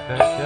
Krishna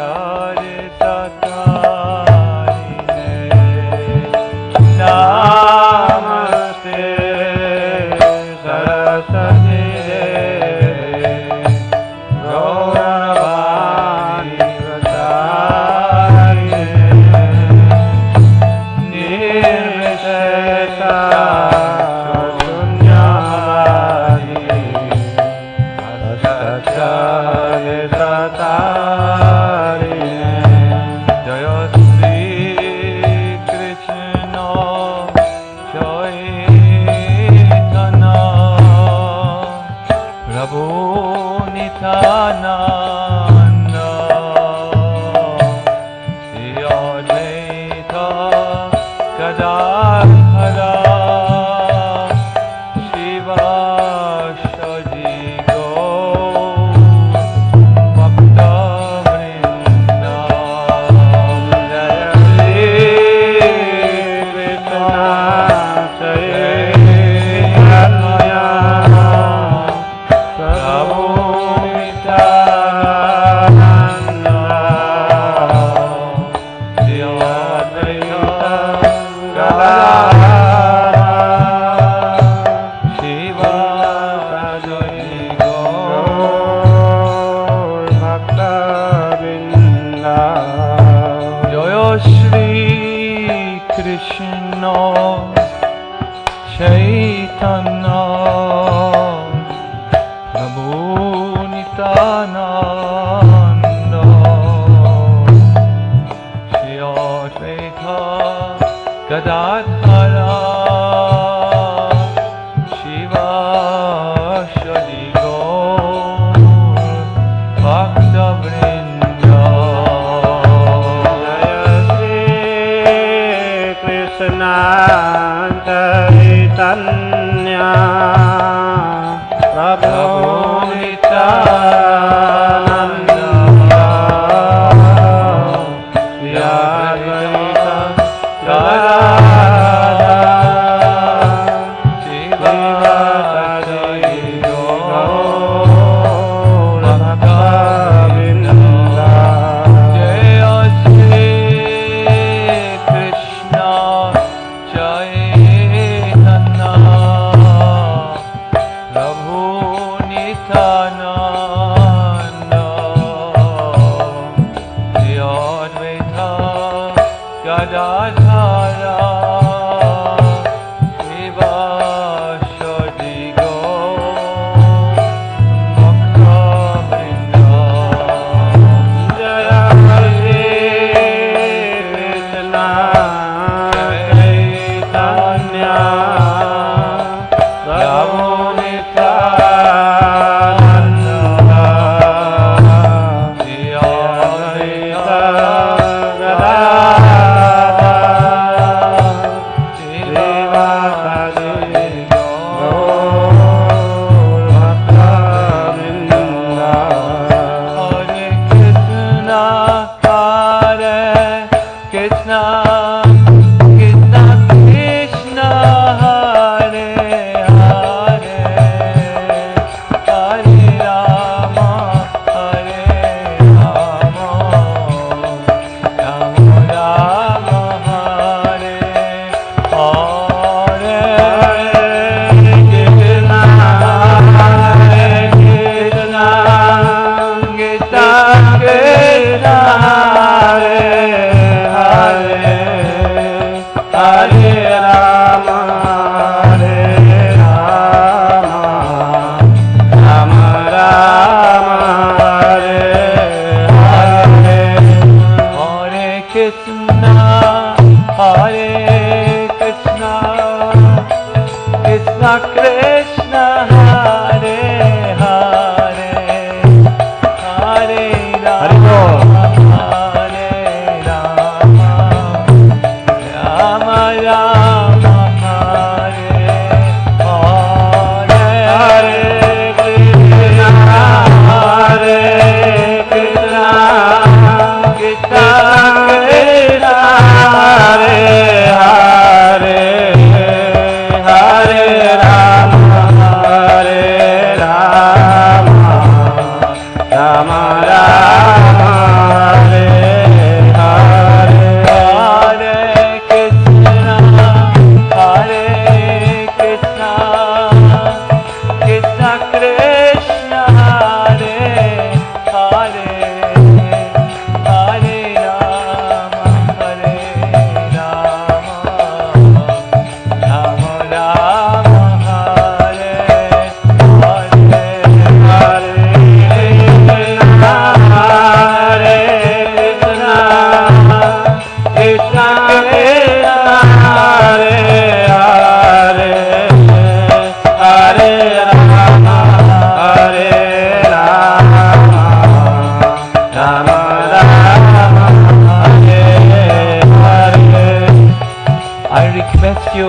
ask you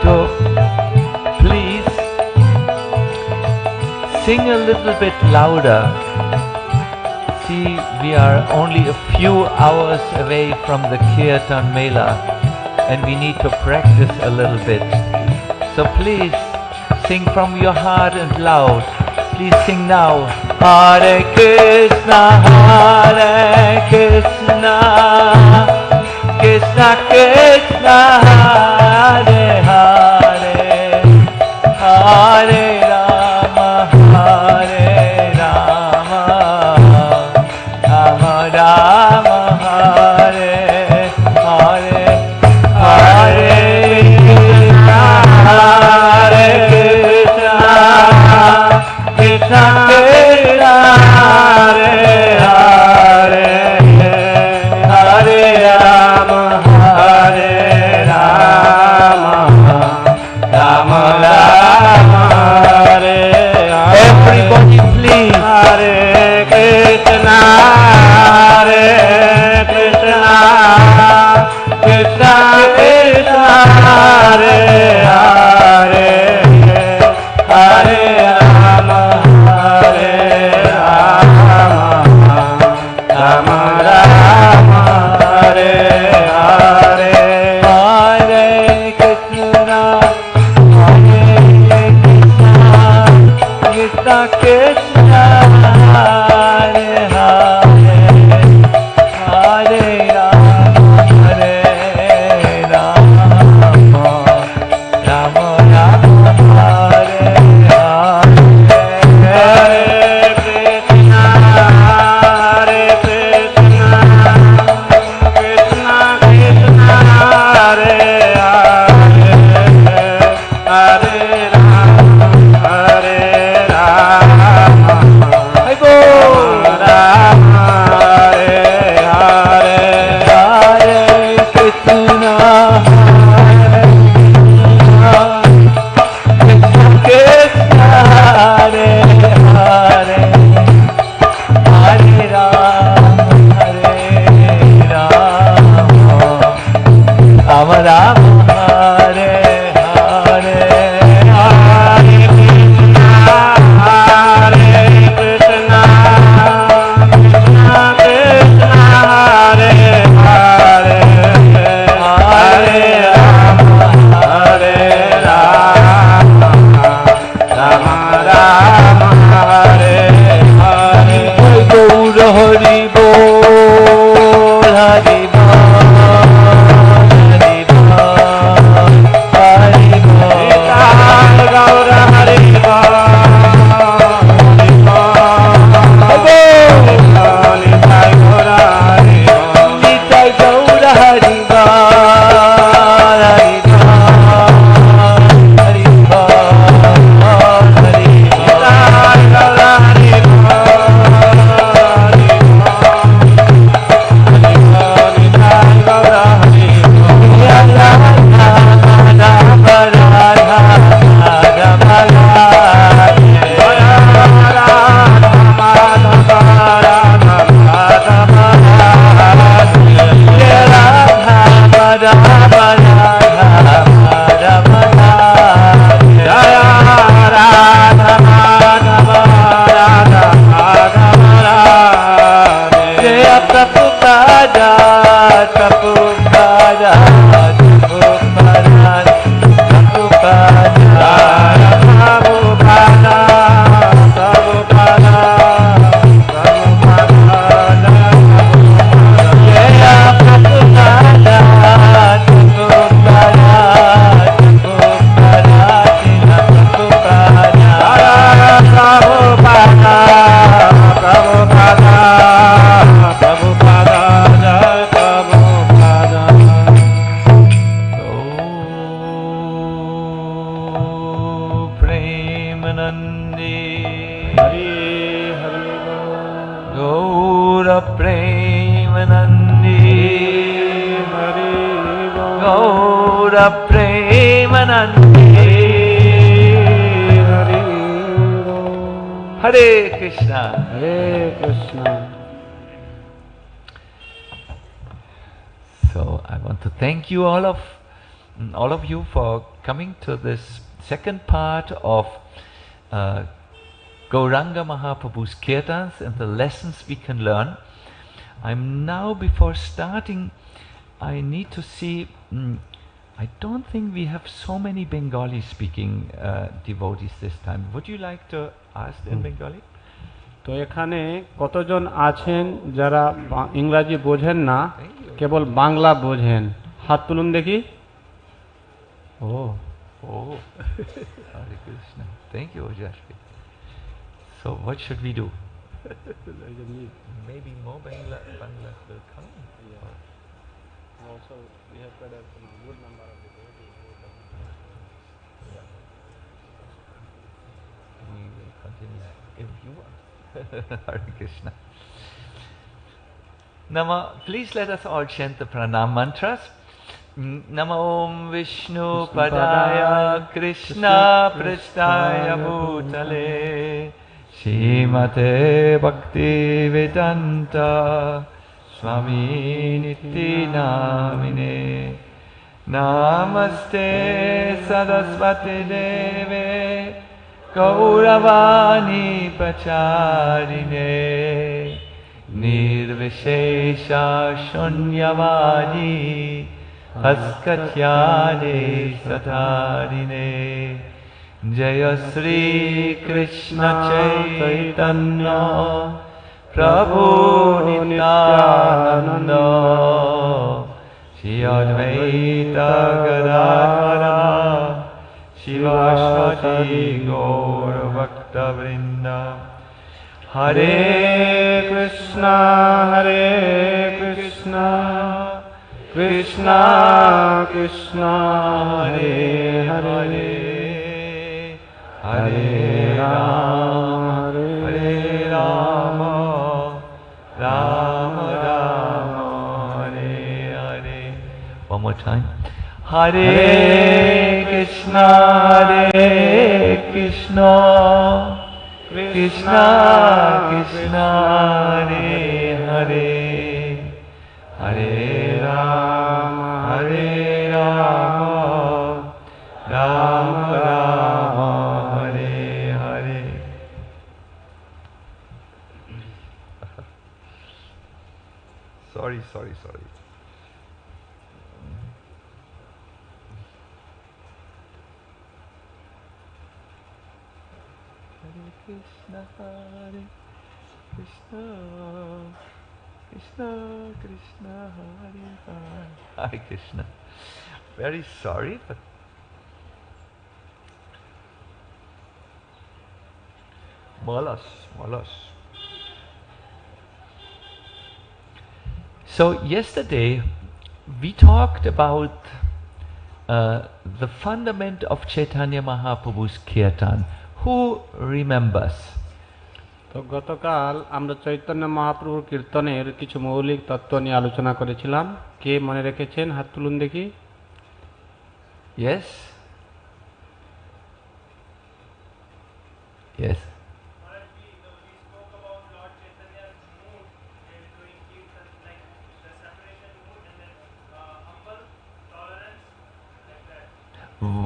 to please sing a little bit louder. See, we are only a few hours away from the Kirtan Mela and we need to practice a little bit. So please sing from your heart and loud. Please sing now. Hare Krishna, Krishna Krishna, Hare Hare, Hare Rama, Hare Rama, Rama Rama, Hare Hare, Hare Krishna, Krishna Krishna, Hare Hare, Hare Rama, Hare Rama, Rama Rama, Hare Hare. Everybody please. Hare Krishna, Krishna Krishna, Hare Hare, Hare Rama, Hare Rama, Rama Rama, Hare Hare. Hare Krishna, Krishna Krishna, Hare Hare, Hare Rama, Hare Rama, Rama Rama, Hare Hare. Hare Krishna, Krishna Krishna, Hare Hare, Hare Rama, Hare Rama, Hare Rama, Hare Hare. Hare Krishna, Krishna Hare Hare, Hare Rama, Hare Rama, Rama Rama, Hare Hare. Hare Krishna, Krishna Krishna, Hare Hare, Hare Rama, Hare Rama, Rama Rama, Hare Hare. Gaur Hari Bol, Hari Bol, Hari Bol, Hari Bol. Gaur Hari Bol, Hari Bol, Nitai Gaur Hari Bol, Nitai Gaur Hari Bol, Hari Bol, Hari Bol, Hari Bol. Nitai Gaur Hari Hare Krishna. Hare Krishna. So I want to thank you all of all of you for coming to this second part of Gauranga Mahaprabhu's Kirtans and the lessons we can learn. I'm now, before starting, I need to see, I don't think we have so many Bengali speaking devotees this time. Would you like to ask in Bengali? তো এখানে কতজন আছেন যারা ইংরাজি বোঝেন না, কেবল বাংলা বোঝেন? হাত তুলুন দেখি। ও Oh, Hare Krishna. Thank you, Ojashvi. So what should we do? Maybe more Bangla will come. Also, we have got a good number of devotees. We will continue if you want. Hare Krishna. Nama, please let us all chant the pranam mantras. Namo Om Vishnu Padaya Krishna Prasthaya Bhutale Shrimate Bhakti Vedanta Swami Niti Namine Namaste Saraswati Deve Gauravani Pacharine Nirvishesha Shunyavadi Haskatyane Satarine Jaya Sri Krishna Chaitanya Prabhu Nityananda Shri Advaita Gadadhara Shivasati Gaur Bhakta Vrinda Hare Krishna Krishna Krishna Hare Hare Hare Rama Hare Rama Rama Rama Hare Hare. One more time. Hare Krishna Krishna Krishna Hare Hare Hare Rama Rama Rama Hare Hare. Sorry. Hare Krishna Krishna Krishna Hare Hare. Hare Krishna. Very sorry, but malas. So yesterday we talked about the fundament of Chaitanya Mahaprabhu's Kirtan. Who remembers? তো গতকাল আমরা চৈতন্য মহাপ্রভুর কীর্তনের কিছু মৌলিক তত্ত্ব নিয়ে আলোচনা করেছিলাম। কে মনে রেখেছেন? হাত তুলুন দেখি। Yes? Yes.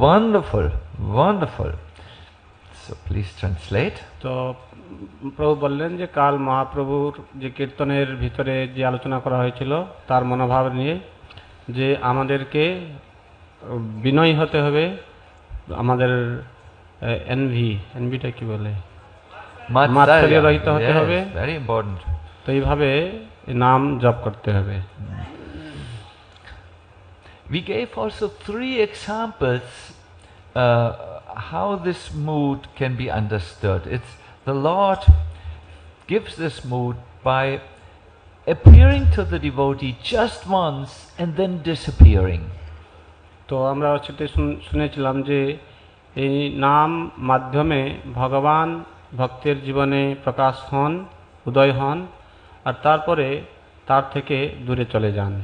Wonderful. So please translate. তো প্রভু বললেন যে কাল মহাপ্রভুর যে কীর্তনের ভিতরে যে আলোচনা করা হয়েছিল তার মনোভাব নিয়ে, যে আমাদেরকে বিনয়ী হতে হবে, আমাদের এনভিটা কি বলে, মাৎসর্য রহিত হতে হবে, very important. তো এইভাবে নাম জপ করতে হবে। We gave also 3 examples how this mood can be understood. It's the Lord gives this mood by appearing to the devotee just once and then disappearing. তো আমরা সেটা শুনেছিলাম যে এই নাম মাধ্যমে ভগবান ভক্তের জীবনে প্রকাশ হন, উদয় হন, আর তারপরে তার থেকে দূরে চলে যান।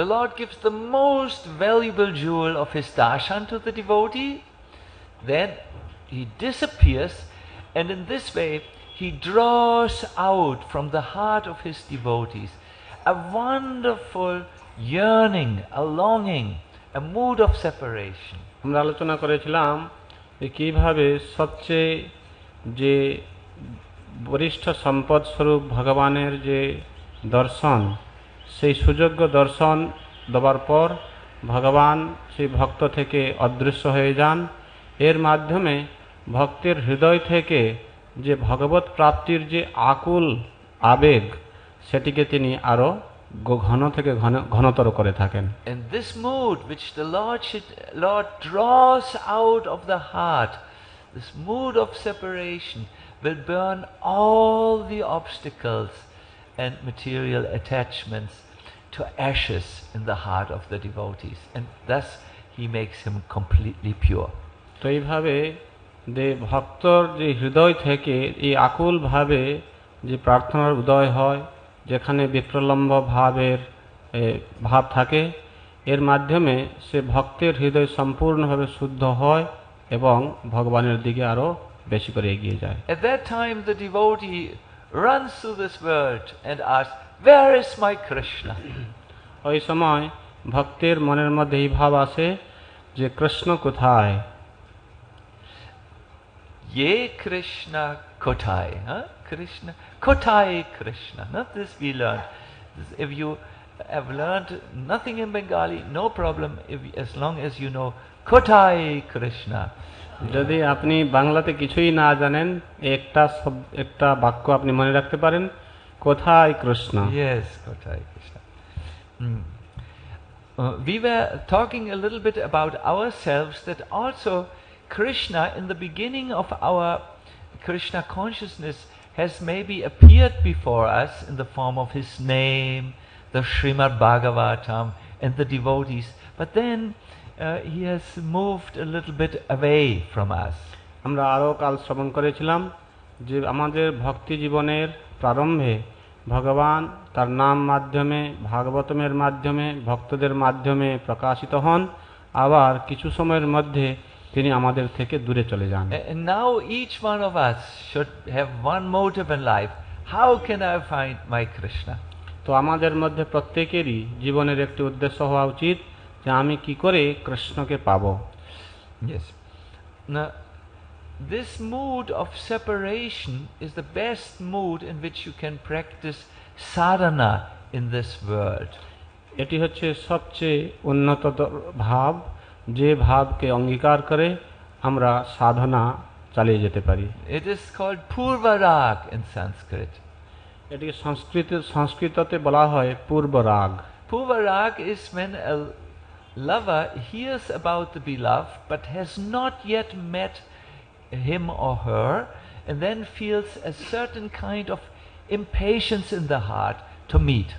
The Lord gives the most valuable jewel of his darshan to the devotee, then he disappears, and in this way he draws out from the heart of his devotees a wonderful yearning, a longing, a mood of separation. আমরা আলোচনা করেছিলাম যে কীভাবে সবচেয়ে যে বরিষ্ঠ সম্পদ স্বরূপ ভগবানের যে দর্শন, সেই সুযোগ্য দর্শন দেওয়ার পর ভগবান সেই ভক্ত থেকে অদৃশ্য হয়ে যান। এর মাধ্যমে ভক্তের হৃদয় থেকে যে ভগবত প্রাপ্তির যে আকুল আবেগ, সেটিকে তিনি আরও ঘন থেকে ঘনতর করে থাকেন। And this mood which the Lord draws out of the heart, this mood of separation, will burn all the obstacles and material attachments to ashes in the heart of the devotees, and thus he makes him completely pure. তো এইভাবে যে ভক্তর যে হৃদয় থেকে এই আকুলভাবে যে প্রার্থনার উদয় হয়, যেখানে বিপ্রলম্ব ভাবের ভাব থাকে, এর মাধ্যমে সে ভক্তের হৃদয় সম্পূর্ণভাবে শুদ্ধ হয় এবং ভগবানের দিকে আরও বেশি করে এগিয়ে যায়। At that time the devotee runs through this world and asks, where is my Krishna? ওই সময় ভক্তের মনের মধ্যে এই ভাব আসে যে কৃষ্ণ কোথায়? Ye Krishna kotai, huh? Krishna kotai Krishna. Not this we learned. If you have learned nothing in Bengali, no problem. As long as you know kotai Krishna. যদি আপনি বাংলাতে কিছুই না জানেন, একটা বাক্য আপনি মনে রাখতে পারেন, কোথায় Krishna? Yes, kotai Krishna. We were talking a little bit about ourselves, that also Krishna in the beginning of our Krishna consciousness has maybe appeared before us in the form of his name, the Srimad Bhagavatam and the devotees, but then he has moved a little bit away from us. আমরা আরও কাল শ্রবণ করেছিলাম যে আমাদের ভক্তি জীবনের প্রারম্ভে ভগবান তার নাম মাধ্যমে, ভাগবতমের মাধ্যমে, ভক্তদের মাধ্যমে প্রকাশিত হন, আবার কিছু সময়ের মধ্যে তিনি আমাদের থেকে দূরে চলে যান। And now each one of us should have one motive in life. How can I find my Krishna? তো আমাদের মধ্যে প্রত্যেকেরই জীবনের একটি উদ্দেশ্য হওয়া উচিত যে আমি কি করে কৃষ্ণকে পাব। Yes. Now, this mood of separation is the best mood in which you can practice sadhana in this world. এটি হচ্ছে সবচেয়ে উন্নত ভাব, যে ভাবকে অঙ্গীকার করে আমরা সাধনা চালিয়ে যেতে পারি। It is called purvarag in Sanskrit. এটিকে সংস্কৃততে বলা হয় পূর্ব রাগ। Purvarag is when a lover hears about the beloved but has not yet met him or her, and then feels a certain kind of impatience in the heart to meet.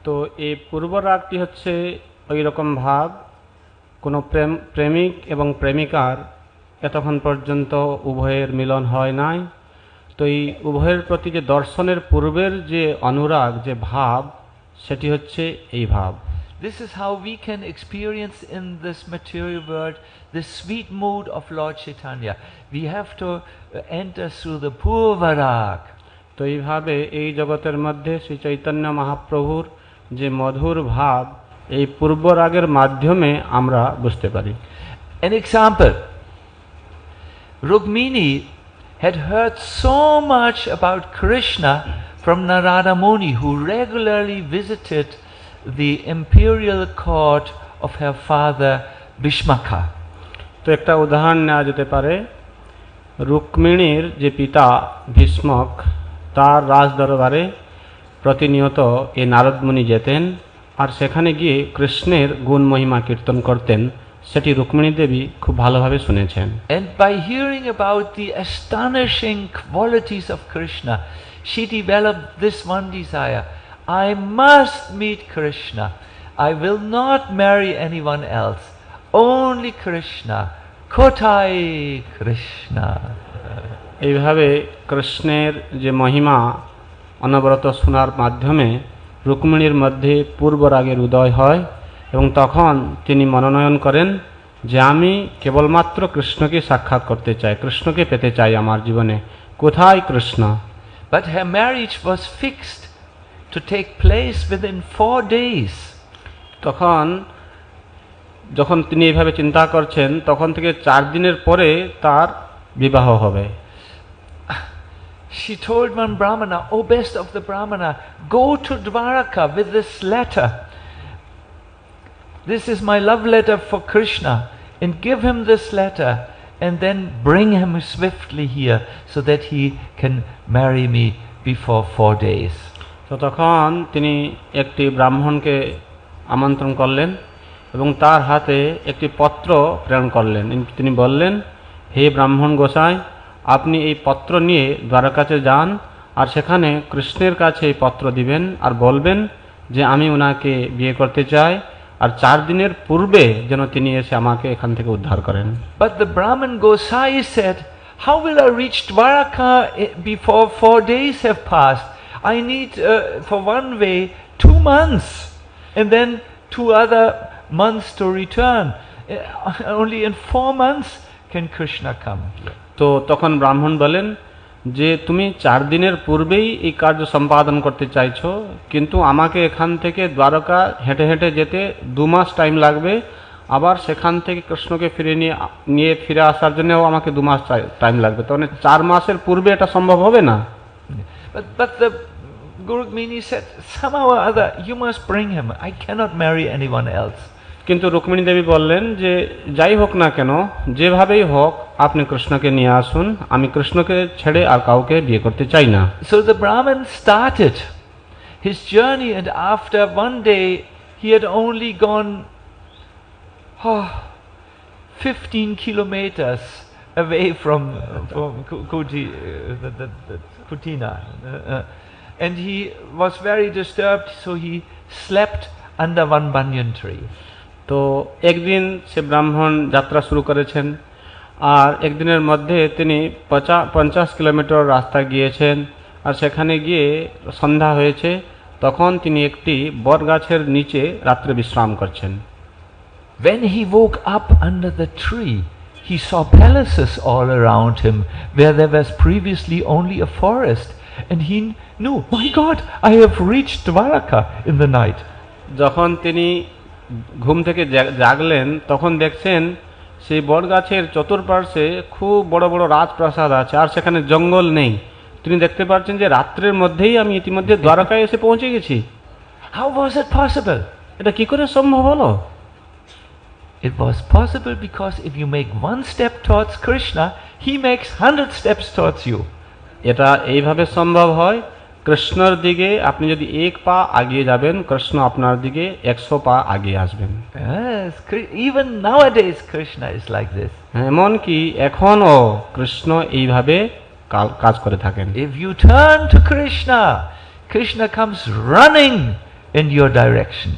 তো এই পূর্ব রাগটি হচ্ছে ওই রকম ভাব, কোনো প্রেমিক এবং প্রেমিকার এতক্ষণ পর্যন্ত উভয়ের মিলন হয় নাই, তো এই উভয়ের প্রতি যে দর্শনের পূর্বের যে অনুরাগ, যে ভাব, সেটি হচ্ছে এই ভাব। This is how we can experience in this material world this sweet mood of Lord Chaitanya. We have to enter through the purvarag. তো এইভাবে এই জগতের মধ্যে শ্রী চৈতন্য মহাপ্রভুর যে মধুর ভাব, এই পূর্ব রাগের মাধ্যমে আমরা বুঝতে পারি। An example, Rukmini had heard so much about Krishna from Narada Muni, who regularly visited the imperial court of her father Bhishmaka. তো একটা উদাহরণ নেওয়া যেতে পারে, রুক্মিণীর যে পিতা ভীষ্মক, তার রাজ দরবারে প্রতিনিয়ত এই নারদ মুনি যেতেন, আর সেখানে গিয়ে কৃষ্ণের গুণ মহিমা কীর্তন করতেন, সেটি রুক্মিণী দেবী খুব ভালোভাবে শুনেছেন। And by hearing about the astonishing qualities of Krishna, she developed this one desire: I must meet Krishna. I will not marry anyone else. Only Krishna. Kotai Krishna. এইভাবে কৃষ্ণের যে মহিমা অনবরত শোনার মাধ্যমে রুক্মিণীর মধ্যে পূর্ব রাগের উদয় হয়, এবং তখন তিনি মনোনয়ন করেন যে আমি কেবলমাত্র কৃষ্ণকে সাক্ষাৎ করতে চাই, কৃষ্ণকে পেতে চাই আমার জীবনে। কোথায় Krishna? But her marriage was fixed to take place within 4 days. তখন যখন তিনি এইভাবে চিন্তা করছেন তখন থেকে 4 দিনের পরে তার বিবাহ হবে। She told one Brahmana, "Oh, best of the Brahmana, go to Dwaraka with this letter. This is my love letter for Krishna, and give him this letter, and then bring him swiftly here, so that he can marry me before 4 days." তো তখন তিনি একটি ব্রাহ্মণকে আমন্ত্রণ করলেন এবং তার হাতে একটি পত্র প্রেরণ করলেন। তিনি বললেন, হে ব্রাহ্মণ গোসাই, আপনি এই পত্র নিয়ে দ্বারকাতে যান আর সেখানে কৃষ্ণের কাছে এই পত্র দিবেন আর বলবেন যে আমি ওনাকে বিয়ে করতে চাই, আর 4 দিনের পূর্বে যেন তিনি এসে আমাকে এখান থেকে উদ্ধার করেন। But the Brahman Gosai said, "How will I reach Dwaraka before 4 days have passed? I need, for one way, 2 months, and then 2 other months to return. Only in 4 months can Krishna come here." তো তখন ব্রাহ্মণ বলেন যে তুমি 4 দিনের পূর্বেই এই কার্য সম্পাদন করতে চাইছো, কিন্তু আমাকে এখান থেকে দ্বারকা হেঁটে হেঁটে যেতে 2 মাস টাইম লাগবে, আবার সেখান থেকে কৃষ্ণকে ফিরে আসার জন্যও আমাকে 2 মাস টাইম লাগবে, তাহলে 4 মাসের পূর্বে এটা সম্ভব হবে না। But the Guru Rukmini said, "Somehow or other, you must bring him. I cannot marry anyone else." কিন্তু রুক্মিণী দেবী বললেন যে যাই হোক না কেন, যেভাবেই হোক আপনি কৃষ্ণকে নিয়ে আসুন, আমি কৃষ্ণকে ছেড়ে আর কাউকে বিয়ে করতে চাই না। So the Brahman started his journey, and after one day he had only gone 15 kilometers away from Kutina, and he was very disturbed, so he slept under one banyan tree. তো একদিন সে ব্রাহ্মণ যাত্রা শুরু করেছেন, আর একদিনের মধ্যে তিনি 50 কিলোমিটার রাস্তা গিয়েছেন, আর সেখানে গিয়ে সন্ধ্যা হয়েছে, তখন তিনি একটি বটগাছের নিচে রাত্রে বিশ্রাম করছেন। When he woke up under the tree, he saw palaces all around him, where there was previously only a forest, and he knew, "My God, I have reached Dwaraka in the night." যখন তিনি ঘুম থেকে জাগলেন তখন দেখছেন সেই বটগাছের চতুর্পার্শ্বে খুব বড় বড় রাজপ্রাসাদ আছে, আর সেখানে জঙ্গল নেই। তিনি দেখতে পাচ্ছেন যে রাত্রের মধ্যেই আমি ইতিমধ্যে দ্বারকায় এসে পৌঁছে গেছি। How was it possible? এটা কি করে সম্ভব হলো? It was possible because if you make one step towards Krishna, he makes 100 steps towards you. এটা এইভাবে সম্ভব হয়, কৃষ্ণর দিকে আপনি যদি 1 পা এগিয়ে যাবেন, কৃষ্ণ আপনার দিকে 100 পা এগিয়ে আসবেন। Yes, even nowadays Krishna is like this. এমনকি এখনও কৃষ্ণ এইভাবে কাজ করে থাকেন। If you turn to Krishna, Krishna comes running in your direction.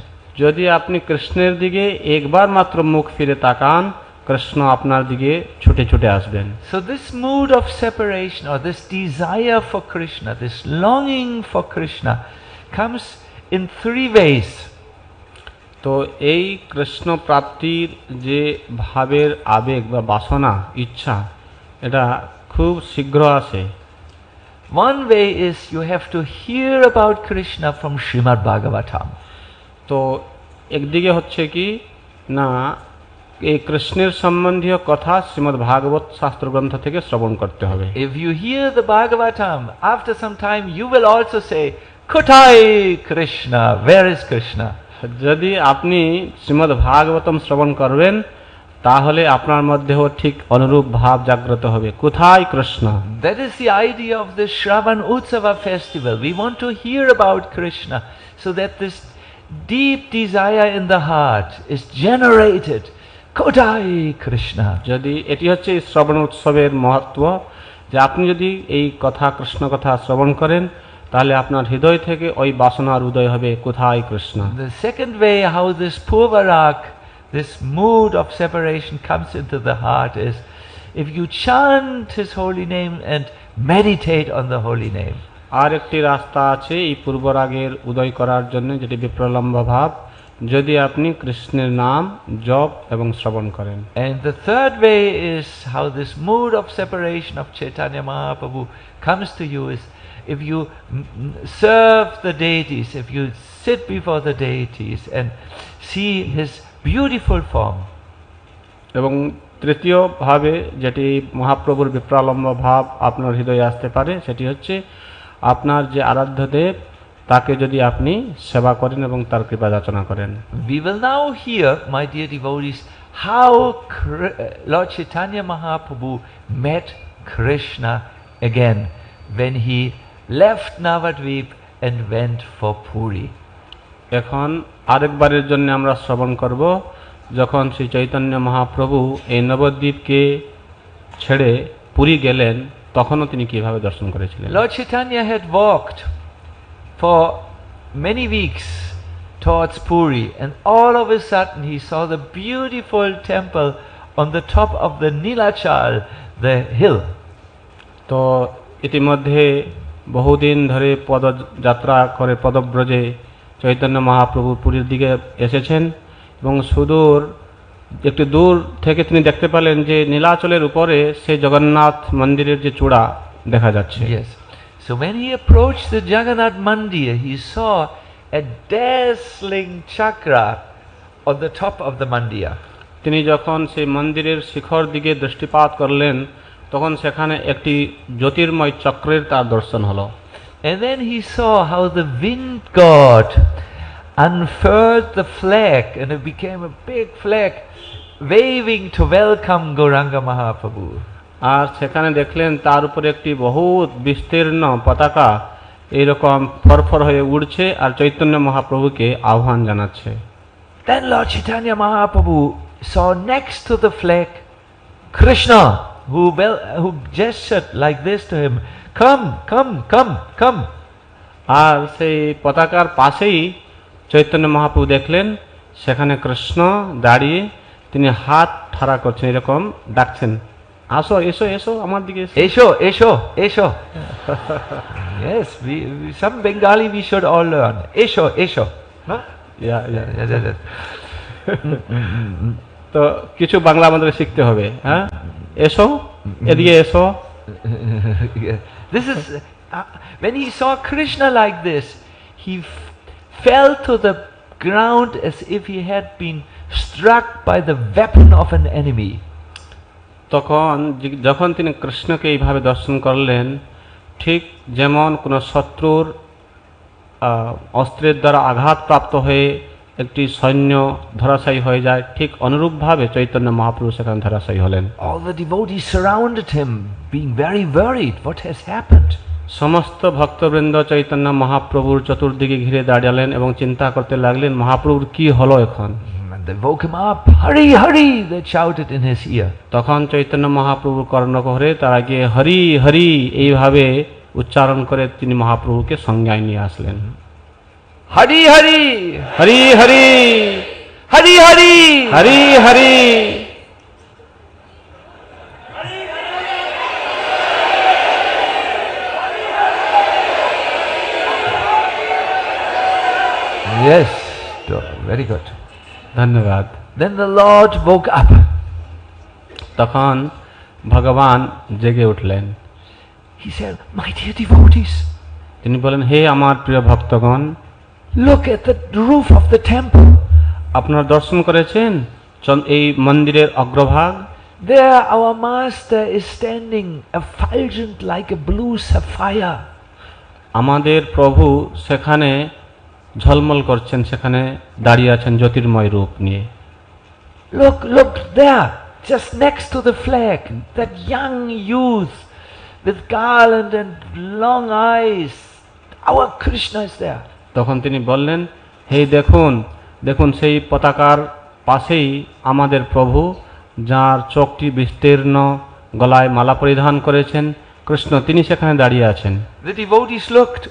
যদি আপনি কৃষ্ণের দিকে একবার মাত্র মুখ ফিরে তাকান, কৃষ্ণ আপনার দিকে ছুটে ছুটে আসবেন। So this mood of separation, or this desire for Krishna, this longing for Krishna, comes in 3 ways. তো এই কৃষ্ণ প্রাপ্তির যে ভাবের আবেগ বা বাসনা, ইচ্ছা, এটা খুব শীঘ্র আসে। One way is you have to hear about Krishna from Srimad Bhagavatam. তো একদিকে হচ্ছে কি না, এই কৃষ্ণের সম্বন্ধীয় কথা শ্রীমদ্ ভাগবত শাস্ত্র গ্রন্থ থেকে শ্রবণ করতে হবে। If you hear the Bhagavatam, after some time you will also say, "Kutai Krishna, where is Krishna?" যদি আপনি শ্রীমদ্ ভাগবতম শ্রবণ করবেন, তাহলে আপনার মধ্যেও ঠিক অনুরূপ ভাব জাগ্রত হবে, কোথায় Krishna. That is the idea of the Shravan Utsava festival. We want to hear about Krishna so that this deep desire in the heart is generated. Kodai Krishna. যদি এটি হচ্ছে এই শ্রবণ উৎসবের মহত্ব, যে আপনি যদি এই কথা কৃষ্ণ কথা শ্রবণ করেন, তাহলে আপনার হৃদয় থেকে ওই বাসনার উদয় হবে, কোথায় Krishna. The second way how this purvarak, this mood of separation comes into the heart is if you chant his holy name and meditate on the holy name. আর একটি রাস্তা আছে এই পূর্বরাগের উদয় করার জন্য, যেটি বিপ্রলম্ব ভাব, যদি আপনি কৃষ্ণের নাম জপ এবং শ্রবণ করেন। And the third way is how this mood of separation of Chaitanya Mahaprabhu comes to you is if you serve the deities, if you sit before the deities and see his beautiful form. এবং তৃতীয়ভাবে যেটি মহাপ্রভুর বিপ্রালম্ব ভাব আপনার হৃদয়ে আসতে পারে সেটি হচ্ছে আপনার যে আরাধ্য দেব তাকে যদি আপনি সেবা করেন এবং তার কৃপা যাচনা করেন। We will now hear, my dear devotees, how Lord Chaitanya Mahaprabhu met Krishna again when he left Navadvip and went for Puri. এখন আরেকবারের জন্য আমরা শ্রবণ করব যখন শ্রী চৈতন্য মহাপ্রভু এই নবদ্বীপকে ছেড়ে পুরী গেলেন তখনও তিনি কিভাবে দর্শন করেছিলেন। Lord Chaitanya had walked for many weeks towards Puri, and all of a sudden he saw the beautiful temple on the top of the Nilachal, the hill. তো ইতিমধ্যে বহুদিন ধরে পদযাত্রা করে পদব্রজে চৈতন্য মহাপ্রভু পুরীর দিকে এসেছেন এবং সুদূর একটু দূর থেকে তিনি দেখতে পেলেন যে নীলাচলের উপরে সেই জগন্নাথ মন্দিরের যে চূড়া দেখা যাচ্ছে। Yes. So when he approached the Jagannath Mandir, he saw a dazzling chakra on the top of the mandir. তিনি যখন সেই মন্দিরের শিখর দিকে দৃষ্টিপাত করলেন তখন সেখানে একটি জ্যোতির্ময় চক্রের তার দর্শন হলো। And then he saw how the wind god unfurled the flag, and it became a big flag waving to welcome Gauranga Mahaprabhu. আর সেখানে দেখলেন তার উপরে একটি বহুত বিস্তীর্ণ পতাকা এইরকম ফরফর হয়ে উড়ছে আর চৈতন্য মহাপ্রভুকে আহ্বান জানাচ্ছে। Then Lord Chaitanya Mahaprabhu saw next to the flag Krishna, who gestured like this to him, come, come, come, come. আর সেই পতাকার পাশেই চৈতন্য মহাপ্রভু দেখলেন সেখানে কৃষ্ণ দাঁড়িয়ে তিনি হাত ঠাড়া করছেন, এরকম ডাকছেন, আসো এসো এসো আমার দিকে এসো। Esho, Esho, Esho. Yes, some Bengali we should all learn. Esho, Esho. Huh? Yeah, yeah. Yes. তো কিছু বাংলা আমাদের শিখতে হবে। হ্যাঁ, এসো এদিকে এসো। Yeah. This is when he saw Krishna like this, he fell to the ground as if he had been struck by the weapon of an enemy. তখন যখন তিনি কৃষ্ণকে এইভাবে দর্শন করলেন ঠিক যেমন কোনো শত্রুর অস্ত্রের দ্বারা আঘাতপ্রাপ্ত হয়ে একটি সৈন্য ধরাশায়ী হয়ে যায়, ঠিক অনুরূপভাবে চৈতন্য মহাপ্রভু সেখানে ধরাশায়ী হলেন। All the devotees surrounded him, being very worried. What has happened? সমস্ত ভক্তবৃন্দ চৈতন্য মহাপ্রভুর চতুর্দিকে ঘিরে দাঁড়ালেন এবং চিন্তা করতে লাগলেন মহাপ্রভুর কি হলো এখন। And they woke him up. Hurry, hurry! They shouted in his ear. তখন চৈতন্য মহাপ্রভুর কর্ণকুহরে তারা গিয়ে হরি হরি এইভাবে উচ্চারণ করে তিনি মহাপ্রভুকে সংজ্ঞায় নিয়ে আসলেন। Hari, Hari! Hari Hari Hari, Hari! Hari Hari. Yes, very good. ধন্যবাদ। Then the Lord woke up. তখন ভগবান জেগে উঠলেন। He said, my dear devotees, তিনি বলেন, হে আমার প্রিয় ভক্তগণ, look at the roof of the temple. আপনারা দর্শন করেছেন এই মন্দিরের অগ্রভাগ? There our master is standing, effulgent like a blue sapphire. আমাদের প্রভু সেখানে ঝলমল করছেন, সেখানে দাঁড়িয়ে আছেন জ্যোতির্ময় রূপ নিয়ে। Look, look there, just next to the flag, that young youth with garland and long eyes. Our Krishna is there. তখন তিনি বললেন, হে দেখুন দেখুন সেই পতাকার পাশেই আমাদের প্রভু, যার চোখটি বিস্তীর্ণ, গলায় মালা পরিধান করেছেন, কৃষ্ণ তিনি সেখানে দাঁড়িয়ে আছেন। The devotees looked,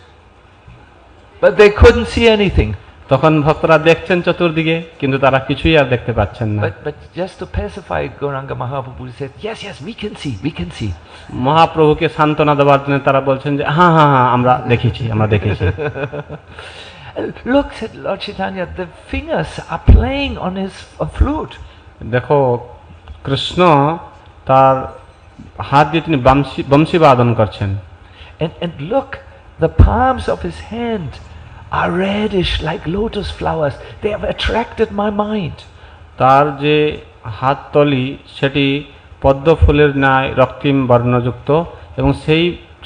but they couldn't see anything. তখন ভক্তরা দেখছেন চতুর্দিকে, কিন্তু তারা কিছুই আর দেখতে পাচ্ছেন না। But just to pacify Gauranga Mahaprabhu, he said, yes, yes, we can see, we can see. মহাপ্রভুকে সান্ত্বনা দেওয়ার জন্য তারা বলছেন যে হ্যাঁ হ্যাঁ হ্যাঁ আমরা দেখেছি, আমরা দেখেছি। Look, said Lord Chaitanya, the fingers are playing on his flute. দেখো কৃষ্ণ তার হাত দিয়ে তিনি বংশী বাদন করছেন। And look, the palms of his hand are reddish like lotus flowers. They have attracted my mind. তার যে হাততলি সেটি পদ্ম ফুলের ন্যায় রক্তিম বর্ণযুক্ত এবং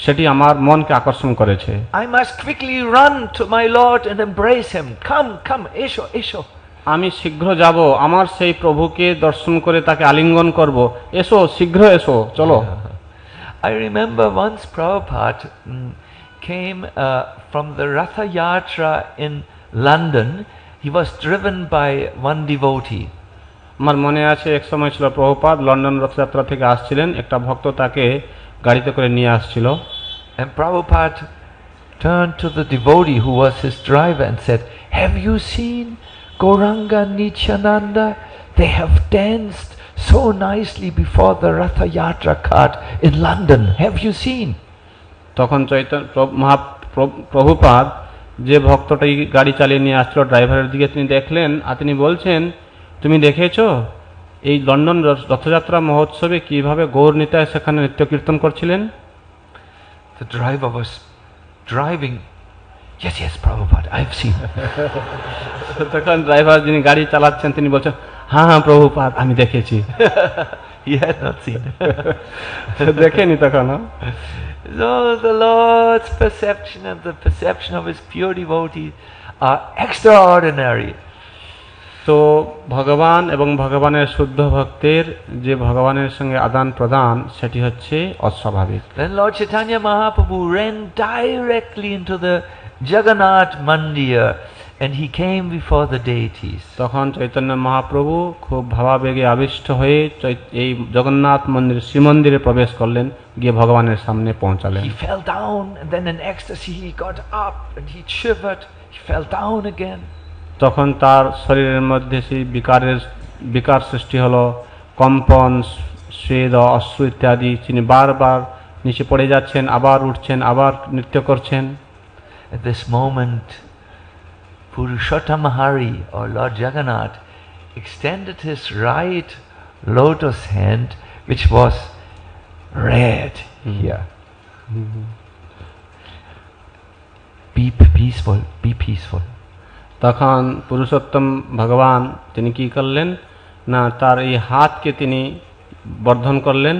সেটি আমার মনকে আকর্ষণ করেছে। I must quickly run to my Lord and embrace him. Come, come, Esho, Esho. আমি শীঘ্র যাব, আমার সেই প্রভুকে দর্শন করে তাকে আলিঙ্গন করব। এসো, শীঘ্র এসো, চলো। I remember once Prabhupada came from the Ratha Yatra in London. He was driven by one devotee. আমার মনে আছে এক সময় ছিল প্রভুপাদ লন্ডন রথযাত্রা থেকে আসছিলেন, একটা ভক্ত তাকে গাড়িতে করে নিয়ে আসছিল। And Prabhupada turned to the devotee who was his driver and said, "Have you seen Gauranga Nityananda? They have danced so nicely before the Ratha Yatra cart in London. Have you seen?" তখন প্রভুপাদ যে ভক্তটি গাড়ি চালিয়ে নিয়ে আসছিল ড্রাইভারের দিকে তিনি দেখলেন আর তিনি বলছেন, তুমি দেখেছো এই লন্ডন রথযাত্রা মহোৎসবে কিভাবে গৌর নিতাই সেখানে নৃত্য কীর্তন করছিলেন? The driver was driving. Yes, yes, Prabhupada, I have seen. তখন ড্রাইভার যিনি গাড়ি চালাচ্ছেন তিনি বলছেন, হ্যাঁ হ্যাঁ প্রভুপাদ, আমি দেখেছি। He had not seen. দেখেনি তখন। So the Lord's perception and the perception of his pure devotees are extraordinary. তো ভগবান এবং ভগবানের শুদ্ধ ভক্তের যে ভগবানের সঙ্গে আদান প্রদান সেটি হচ্ছে অস্বাভাবিক। Then Lord Chaitanya Mahaprabhu ran directly into the Jagannath Mandir and he came before the deities. তখন চৈতন্য মহাপ্রভু খুব ভাবাবেগে আবিষ্ট হয়ে এই জগন্নাথ মন্দির শ্রীমন্দিরে প্রবেশ করলেন, গিয়ে ভগবানের সামনে পৌঁছালেন। He fell down and then in ecstasy he got up and he shivered. He fell down again. তখন তার শরীরের মধ্যে সেই বিকার সৃষ্টি হলো, কম্পন, স্বেদ, অশ্রু ইত্যাদি। তিনি বারবার নিচে পড়ে যাচ্ছেন, আবার উঠছেন, আবার নৃত্য করছেন। At this moment, Purushottama Hari or Lord Jagannath extended his right lotus hand, which was red here. Be peaceful, be peaceful. তখন পুরুষোত্তম ভগবান তিনি কি করলেন না, তার এই হাতকে তিনি বর্ধন করলেন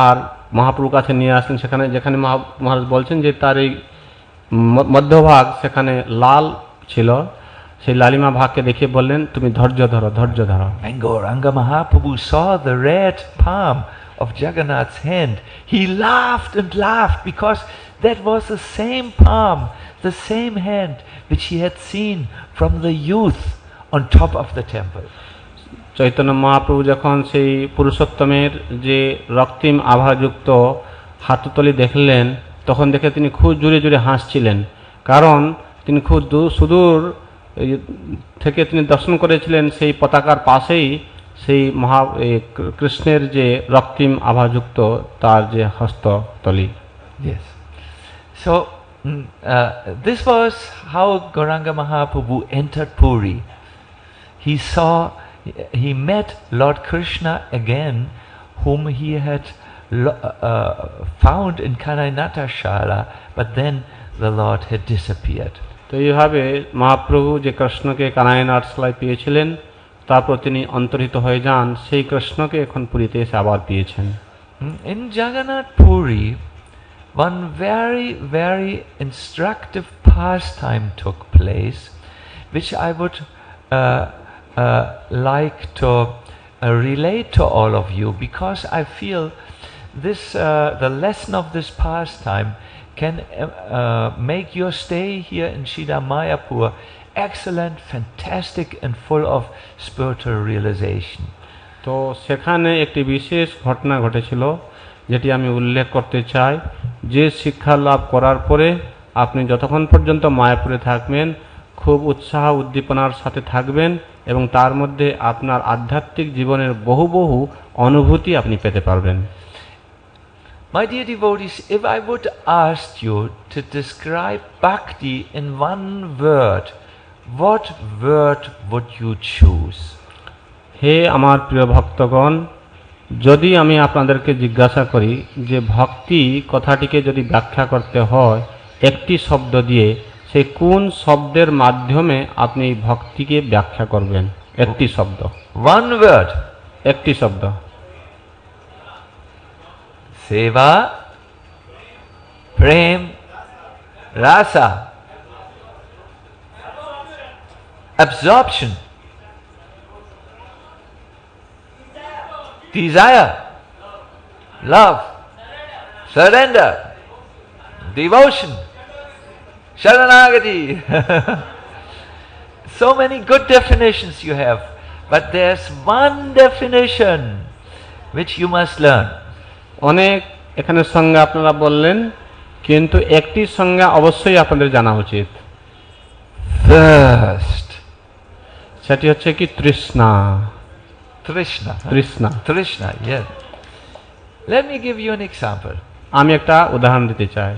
আর মহাপ্রভুর কাছে নিয়ে আসলেন। সেখানে যেখানে মহারাজ বলছেন যে তার এই মধ্যভাগ সেখানে লাল ছিল, সেই লালিমা ভাগকে দেখে বললেন, তুমি ধৈর্য ধরো, ধৈর্য ধরো। When Gauranga Mahaprabhu saw the red palm of Jagannath's hand, he laughed and laughed because that was the same palm, the same hand which he had seen from the youth on top of the temple. Chaitanya Mahaprabhu যখন সেই পুরুষোত্তমের যে রক্তিম আভাযুক্ত হাততলি দেখলেন, তখন দেখে তিনি খুব জোরে জোরে হাসছিলেন, কারণ তিনি খুব সুদূর থেকে তিনি দর্শন করেছিলেন সেই পতাকার পাশেই সেই কৃষ্ণের যে রক্তিম আভাযুক্ত তার যে হস্ততলি। Yes. So this was how Gauranga Mahaprabhu entered Puri. He met Lord Krishna again, whom he had found in Kanainata Shala, but then the Lord had disappeared. তো এইভাবে মহাপ্রভু যে কৃষ্ণকে কানাইনাট শালায় পেয়েছিলেন, তারপর তিনি অন্তর্হিত হয়ে যান, সেই কৃষ্ণকে এখন পুরীতে এসে আবার পেয়েছেন। In Jagannath Puri, one very, very instructive pastime took place, which I would like to relate to all of you, because I feel this, the lesson of this pastime can make your stay here in Shida Mayapur excellent, fantastic and full of spiritual realization. তো সেখানে একটি বিশেষ ঘটনা ঘটেছিল যেটি আমি উল্লেখ করতে চাই, যে শিক্ষা লাভ করার পরে আপনি যতক্ষণ পর্যন্ত মায়াপুরে থাকবেন খুব উৎসাহ উদ্দীপনার সাথে থাকবেন এবং তার মধ্যে আপনার আধ্যাত্মিক জীবনের বহু বহু অনুভূতি আপনি পেতে পারবেন। My dear devotees, if I would ask you to describe bhakti in one word, what word would you choose? হে আমার প্রিয় ভক্তগণ, যদি আমি আপনাদেরকে জিজ্ঞাসা করি যে ভক্তি কথাটিকে যদি ব্যাখ্যা করতে হয় একটি শব্দ দিয়ে, সেই কোন শব্দের মাধ্যমে আপনি ভক্তিকে ব্যাখ্যা করবেন? একটি শব্দ, One word. একটি শব্দ। Seva, Prem, Rasa. Absorption. Desire. Love. Surrender. Devotion. Sharanagati. So many good definitions you have, but there's one definition which you must learn. অনেক এখানে সংজ্ঞা আপনারা বললেন, কিন্তু একটি সংজ্ঞা অবশ্যই আপনাদের জানা উচিত। Thirst. সেটি হচ্ছে কি? তৃষ্ণা। Trishna. Trishna. Trishna, yes. Let me give you an example. আমি একটা উদাহরণ দিতে চাই।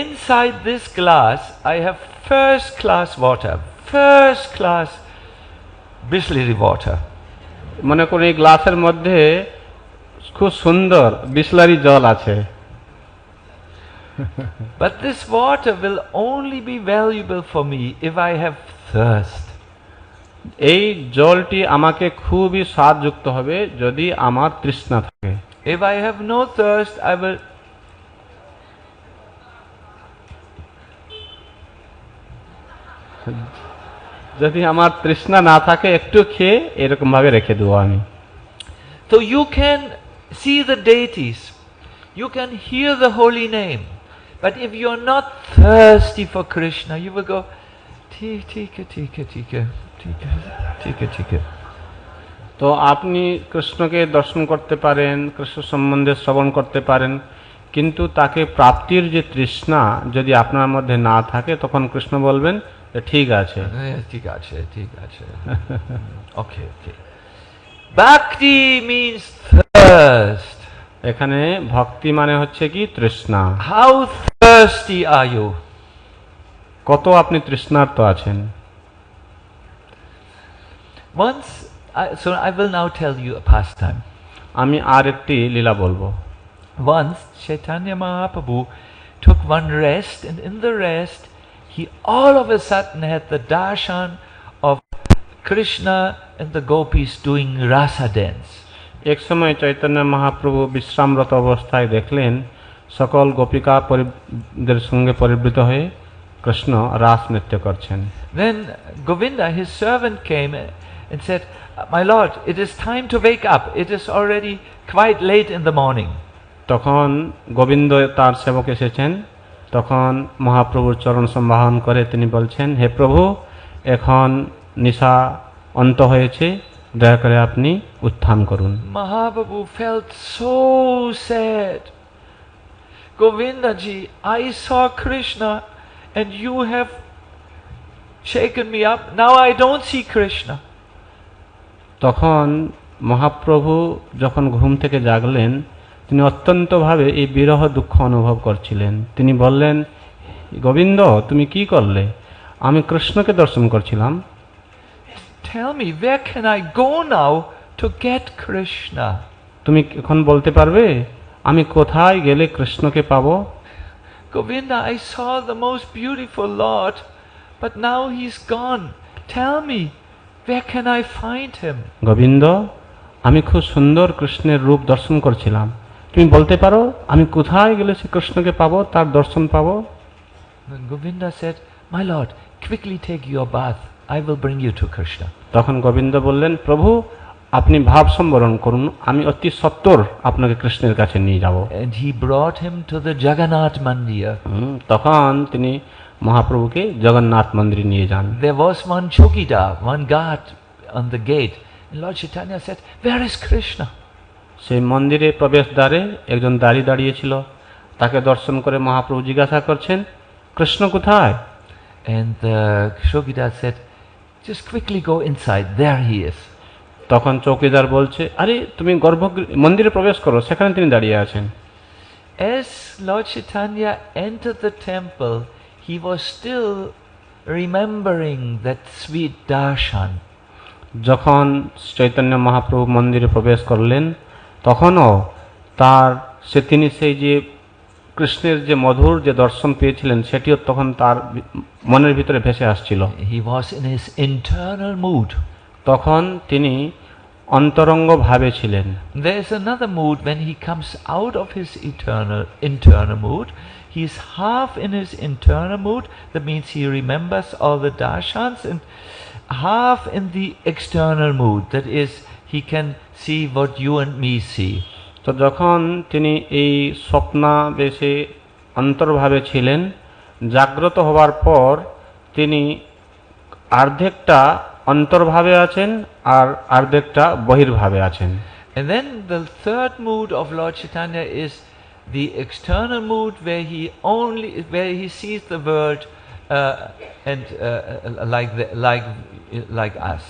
Inside this glass, I have first class water. First class Bisleri water. মনে করুন এই গ্লাসের মধ্যে খুব সুন্দর বিসলারি জল আছে। But this water will only be valuable for me if I have thirst. এই জলটি আমাকে খুবই স্বাদযুক্ত হবে যদি আমার তৃষ্ণা থাকে। If I have no thirst, I will যদি আমার তৃষ্ণা না থাকে একটু খেয়ে এরকম ভাবে রেখে দেবো আমি। So you can see the deities, you can hear the holy name, but if you are not thirsty for Krishna, you will go, ठीक है. তো আপনি কৃষ্ণকে দর্শন করতে পারেন, কৃষ্ণ সম্বন্ধে শ্রবণ করতে পারেন, কিন্তু তাকে প্রাপ্তির যে তৃষ্ণা যদি আপনার মধ্যে না থাকে, তখন কৃষ্ণ বলবেন যে ঠিক আছে। ঠিক আছে. Okay. Bhakti means thirst. এখানে ভক্তি মানে হচ্ছে কি? তৃষ্ণা। How thirsty are you? কত আপনি তৃষ্ণার্ত আছেন? So I will now tell you a pastime. আমি আর একটি লীলা বলবো। Once Chaitanya Mahaprabhu took one rest, and in the rest he all of a sudden had the darshan of Krishna and the gopis doing rasa dance. এক সময় চৈতন্য মহাপ্রভু বিশ্রামরত অবস্থায় দেখলেন সকল গোপিকা দের সঙ্গে পরিবৃত হয়ে কৃষ্ণ রাস নৃত্য করছেন। Then Govinda, his servant, came and said, "My lord, it is time to wake up. It is already quite late in the morning." তখন গোবিন্দ তার সেবক এসেছেন, তখন মহাপ্রভুর চরণ সম্ভাষণ করে তিনি বলছেন, হে প্রভু, এখন নিশা অন্ত হয়েছে, দয়া করে আপনি উত্থান করুন। Mahaprabhu felt so sad. Govinda ji, I saw Krishna and you have shaken me up. Now I don't see Krishna. তখন মহাপ্রভু যখন ঘুম থেকে জাগলেন, তিনি অত্যন্তভাবে এই বিরহ দুঃখ অনুভব করছিলেন। তিনি বললেন, গোবিন্দ, তুমি কি করলে? আমি কৃষ্ণকে দর্শন করছিলাম। Tell me, where can I go now to get Krishna? তুমি এখন বলতে পারবে আমি কোথায় গেলে কৃষ্ণকে পাবো? Govinda, I saw the most beautiful Lord, but now he's gone. Tell me, where can I find him? Govinda, আমি খুব সুন্দর কৃষ্ণের রূপ দর্শন করছিলাম, তুমি বলতে পারো আমি কোথায় গেলে সে কৃষ্ণকে পাবো, তার দর্শন পাবো? Then Govinda said, my lord, quickly take your bath. I will bring you to Krishna. তখন গোবিন্দ বললেন, প্রভু, আপনি ভাব সম্বরণ করুন, আমি অতি সত্বর আপনাকে কৃষ্ণের কাছে নিয়ে যাব। And he brought him to the Jagannath Mandir. তখন তিনি মহাপ্রভুকে জগন্নাথ মন্দিরে নিয়ে যান। There was one chokidar, one guard on the gate. And Lord Chaitanya said, where is Krishna? সেই মন্দিরে প্রবেশদ্বারে একজন দাঁড়িয়ে ছিল, তাকে দর্শন করে মহাপ্রভু জিজ্ঞাসা করছেন, কৃষ্ণ কোথায়? And the chokidar said, just quickly go inside, there he is. তখন চৌকিদার বলছে, আরে তুমি মন্দিরে প্রবেশ করো, সেখানে তিনি দাঁড়িয়ে আছেন। As Lord Chaitanya entered the temple, he was still remembering that sweet darshan. যখন চৈতন্য মহাপ্রভু মন্দিরে প্রবেশ করলেন, তখনও তিনি সেই যে কৃষ্ণের যে মধুর যে দর্শন পেয়েছিলেন, সেটিও তখন তার মনের ভিতরে ভেসে আসছিল। He was in his internal mood. তখন তিনি অন্তরঙ্গভাবে ছিলেন। There is another mood when he comes out of his internal mood. He is half in his internal mood, that means he remembers all the darshans, and half in the external mood, that is, he can see what you and me see. তো যখন তিনি এই স্বপ্নাবেশে অন্তর্ভাবে ছিলেন, জাগ্রত হওয়ার পর তিনি অর্ধেকটা অন্তর্ভাবে আছেন আর অর্ধেকটা বহির্ভাবে আছেন। And then the third mood of Lord Chaitanya is the external mood, where he sees the world and like us.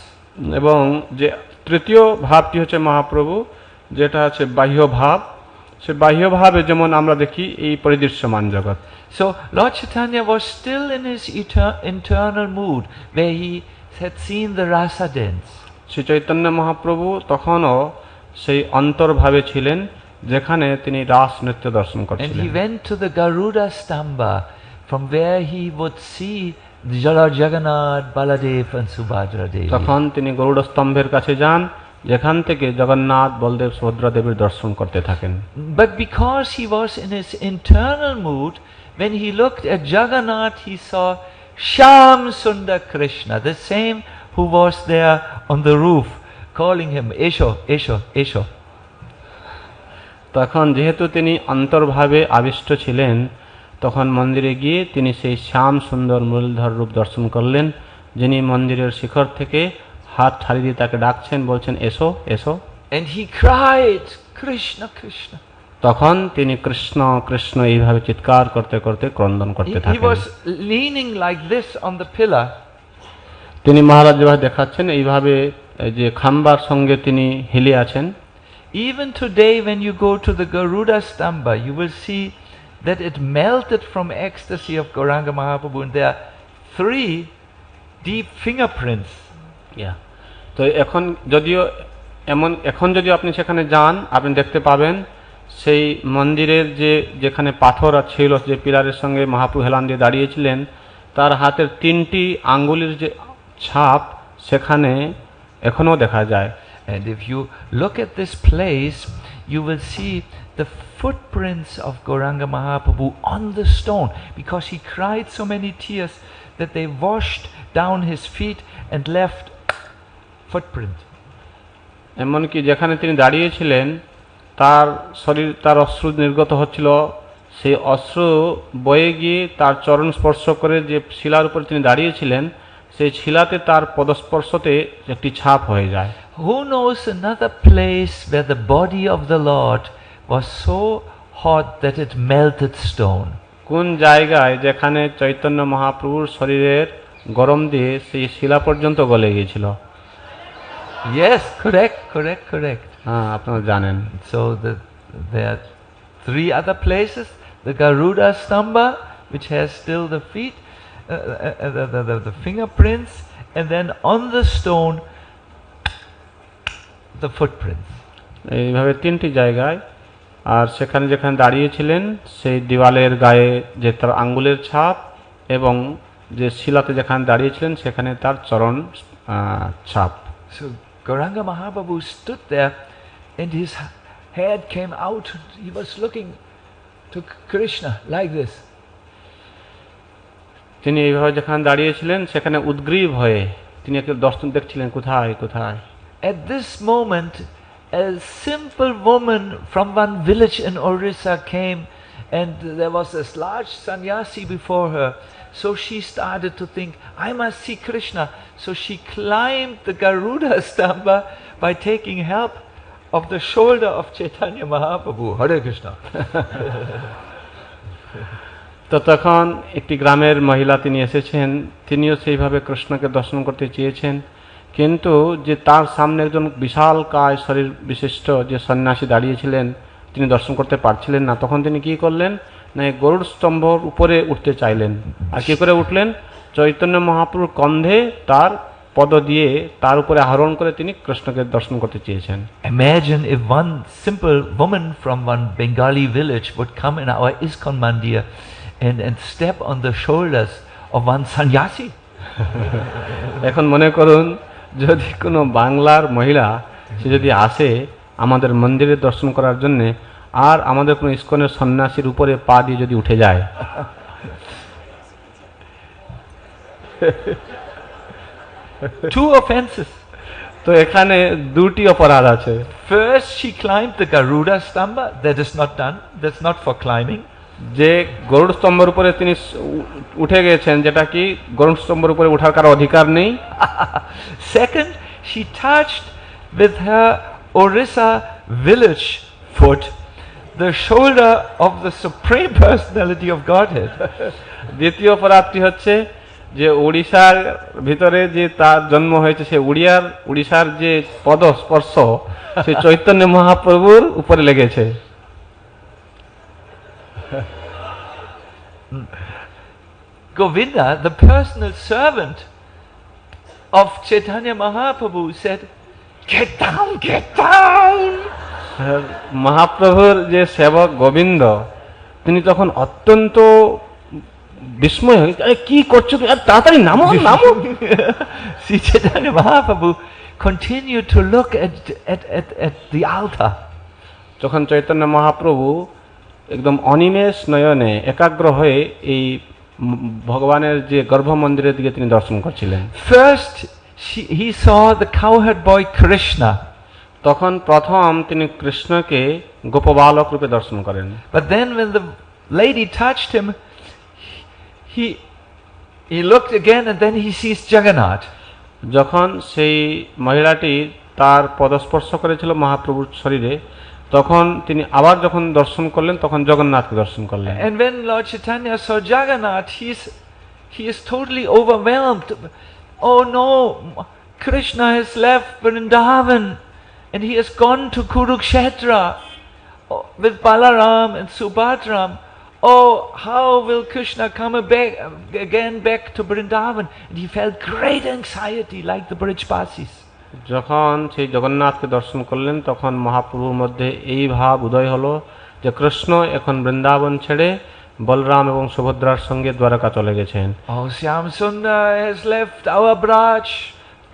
এবং যে তৃতীয় ভাবটি হচ্ছে মহাপ্রভু, যেটা হচ্ছে বাহ্য ভাব। সে বাহ্য ভাবে যেমন আমরা দেখি এই পরিদৃশ্যমান জগৎ। So Lord Chaitanya was still in his internal mood, where he had seen the rasa dance. Shri Chaitanya Mahaprabhu তখনও সেই অন্তর্ভাবে ছিলেন, যেখানে তিনি রাস নৃত্য দর্শন And করছিলেন। he went to the Garuda Stamba, from where he would see Lord Jagannath, Baladev and Subhadra Devi. তখন তিনি গরুড় স্তম্ভের কাছে যান, যেখান থেকে জগন্নাথ, বলদেব, সুভদ্রা দেবীর দর্শন করতে থাকেন। But because he was in his internal mood, when he looked at Jagannath, he saw Shyam Sundar Krishna, the same who was there on the roof, calling him Esho, Esho, Esho. তখন যেহেতু তিনি অন্তর্ভাবে আবিষ্ট ছিলেন, তখন মন্দিরে গিয়ে তিনি সেই শ্যাম সুন্দর মুরলীধর রূপ দর্শন করলেন, যিনি মন্দিরের শিখর থেকে হাত ছাড়ি দিয়ে তাকে ডাকছেন, বলছেন এসো এসো। And he cried, Krishna, Krishna. তখন তিনি কৃষ্ণ কৃষ্ণ এইভাবে চিৎকার করতে করতে ক্রন্দন করতে He থাকেন। was leaning like this on the pillar. তিনি মহারাজ যেভাবে দেখাচ্ছেন, এইভাবে যে খাম্বার সঙ্গে তিনি হিলে আছেন। Even today when you go to the Garuda Stamba, you will see that it melted from ecstasy of Gauranga Mahaprabhu, and there are 3 deep fingerprints. তো এখন যদি আপনি সেখানে যান, আপনি দেখতে পাবেন সেই মন্দিরের যেখানে পাথর ছিল, যে পিলারের সঙ্গে মহাপ্রভু হেলান দিয়ে দাঁড়িয়েছিলেন, তার হাতের 3টি আঙ্গুলের যে ছাপ সেখানে এখনো দেখা যায়। And if you look at this place, you will see the footprints of Gauranga Mahaprabhu on the stone, because he cried so many tears that they washed down his feet and left footprint. এমনকি যেখানে তিনি দাঁড়িয়েছিলেন, তার শরীর, তার অশ্রু নির্গত হচ্ছিল, সেই অশ্রু বয়ে গিয়ে তার চরণ স্পর্শ করে যে শিলার উপর তিনি দাঁড়িয়েছিলেন, সেই শিলাতে তার পদস্পর্শতে একটি ছাপ হয়ে যায়। Who knows another place where the body of the Lord was so hot that it melted stone? কোন জায়গায় যেখানে চৈতন্য মহাপ্রভুর শরীরের গরম দিয়ে সেই শিলা পর্যন্ত গলে গিয়েছিল? Yes, correct. হ্যাঁ, আপনারা জানেন। So there are 3 other places: the Garuda Stamba, which has still the feet, the fingerprints, and then on the stone the footprints. এইভাবে 3টি জায়গায়, আর সেখানে যেখানে দাঁড়িয়েছিলেন সেই দেওয়ালের গায়ে যে তার আঙ্গুলের ছাপ, এবং যে শিলাতে যেখানে দাঁড়িয়েছিলেন সেখানে তার চরণ ছাপ। So Gauranga Mahaprabhu stood there, and his head came out. He was looking to Krishna like this. তিনি এইভাবে যেখানে দাঁড়িয়েছিলেন সেখানে উদ্গ্রীব হয়ে তিনি একটু দর্শন দেখছিলেন, কোথায় কোথায়। At this moment, a simple woman from one village in Orissa came, and there was this large sannyasi before her. So she started to think, I must see Krishna. So she climbed the Garuda Stamba by taking help of the shoulder of Chaitanya Mahaprabhu. Hare Krishna. তো তখন একটি গ্রামের মহিলা তিনি এসেছেন, তিনিও সেইভাবে কৃষ্ণকে দর্শন করতে চেয়েছেন, কিন্তু যে তার সামনে একজন বিশাল কায় শরীর বিশিষ্ট যে সন্ন্যাসী দাঁড়িয়েছিলেন, তিনি দর্শন করতে পারছিলেন না। তখন তিনি কি করলেন না, গরুড় স্তম্ভর উপরে উঠতে চাইলেন। আর কি করে উঠলেন? চৈতন্য মহাপ্রভুর কন্ধে তার পদ দিয়ে তার উপরে আরোহণ করে তিনি কৃষ্ণকে দর্শন করতে চেয়েছেন। Imagine if one simple woman from one Bengali village would come in our ISKCON mandir and step on the shoulders of one sannyasi. এখন মনে করুন যদি কোনো বাংলার মহিলা সে যদি আসে আমাদের মন্দিরে দর্শন করার জন্য আর আমাদের কোনো ইস্কনের সন্ন্যাসীর উপরে পা দিয়ে যদি উঠে যায়, Two offenses. তো এখানে দুটি অপরাধ আছে। First, she climbed the Garuda Stamba. That is not done. That's not for climbing. যে গরুড় স্তম্ভের উপরে তিনি উঠে গেছেন, যেটা কি গরুড় স্তম্ভের উপরে ওঠার কারো অধিকার নেই। Second, she touched with her Orissa village foot the shoulder of the Supreme Personality of Godhead. দ্বিতীয় অপরাধটি হচ্ছে যে উড়িষ্যার ভিতরে যে তার জন্ম হয়েছে, সে উড়িষ্যার যে পদস্পর্শ সে চৈতন্য মহাপ্রভুর উপরে লেগেছে। Govinda, the personal servant of Chaitanya Mahaprabhu, said, "Get down, get down!" মহাপ্রভুর যে সেবক গোবিন্দ, তিনি তখন অত্যন্ত বিস্ময় হয়ে, "আরে কি করছো তুমি? আর তাড়াতাড়ি নামো নামো!" See, Chaitanya Mahaprabhu continued to look at the altar. যখন চৈতন্য মহাপ্রভু একদম অনিমেষ নয়নে একাগ্র হয়ে এই ভগবানের যে গর্ভ মন্দিরের দিকে তিনি দর্শন করছিলেন। First, he saw the cowherd boy Krishna. তখন প্রথম তিনি কৃষ্ণকে গোপবালক রূপে দর্শন করেন। But then when the lady touched him, he looked again and then he sees Jagannath. যখন সেই মহিলাটি তার পদস্পর্শ করেছিল মহাপ্রভুর শরীরে, তখন তিনি আবার যখন দর্শন করলেন তখন জগন্নাথকে দর্শন করলেন। And when Lord Chaitanya saw Jagannath, he is totally overwhelmed. Oh no, Krishna has left Vrindavan and he has gone to Kurukshetra with Balaram and Subhadram. Oh, how will Krishna come back to Vrindavan? And he felt great anxiety like the Brijbasis. যখন সেই জগন্নাথকে দর্শন করলেন তখন মহাপ্রভুর মধ্যে এই ভাব উদয় হলো যে কৃষ্ণ এখন বৃন্দাবন ছেড়ে বলরাম এবং সুভদ্রার সঙ্গে দ্বারকা চলে গেছেন। Oh, Shyam Sundar has left our Braj.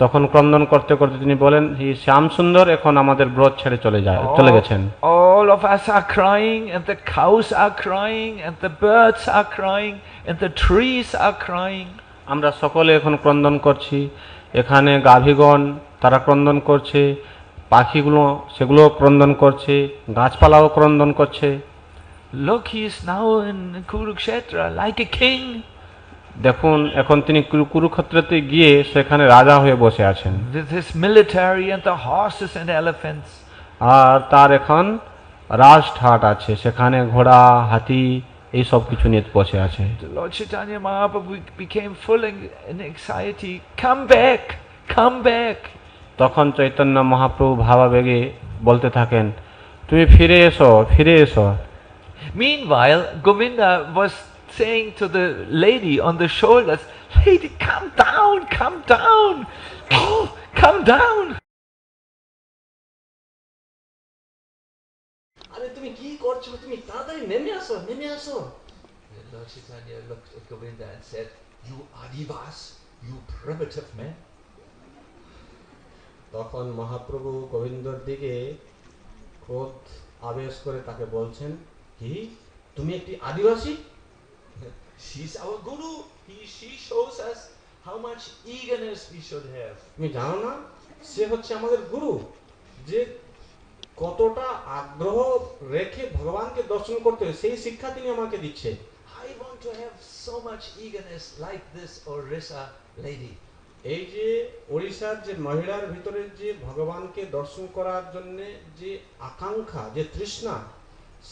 তখন ক্রন্দন করতে করতে তিনি বলেন, শ্যাম সুন্দর এখন আমাদের ব্রজ ছেড়ে চলে গেছেন। All of us are crying and the cows are crying and the birds are crying and the trees are crying. আমরা সকলে এখন ক্রন্দন করছি, এখানে গাভীগণ তারা ক্রন্দন করছে, পাখিগুলো সেগুলো ক্রন্দন করছে, গাছপালাও ক্রন্দন করছে। Look, he is now in Kurukshetra like a king. দেখুন এখন তিনি কুরুক্ষেত্রতে গিয়ে সেখানে রাজা হয়ে বসে আছেন। With his military and the horses and elephants. আর তার এখন রাজঠাট আছে, সেখানে ঘোড়া হাতি এই সব কিছু নিয়ে বসে আছে। Lord Chaitanya Mahaprabhu became full in anxiety. Come back, come back. তখন চৈতন্য মহাপ্রভু ভাবাবেগে বলতে থাকেন, তুমি ফিরে এসো, ফিরে এসো। Meanwhile, Govinda was saying to the lady on the shoulders, "Lady, come down, come down, oh, come down." আরে তুমি কি করছো? তুমি তাড়াতাড়ি নেমে আসো, নেমে আসো। Lord Chaitanya looked at Govinda and said, "You Adivas, you primitive man." তখন মহাপ্রভু গোবিন্দর দিকে ক্রোধ আবেশ করে তাকে বলছেন, কি তুমি একটি আদিবাসী? She's our guru. She shows us how much eagerness we should have. তুমি জানো না সে হচ্ছে আমাদের গুরু, যে কতটা আগ্রহ রেখে ভগবানকে দর্শন করতে হয় সেই শিক্ষা তিনি আমাকে দিচ্ছে। I want to have so much eagerness like this Orissa lady. এই যে ওড়িশার যে মহিলার ভিতরে যে ভগবানকে দর্শন করার জন্য যে আকাঙ্ক্ষা, যে তৃষ্ণা,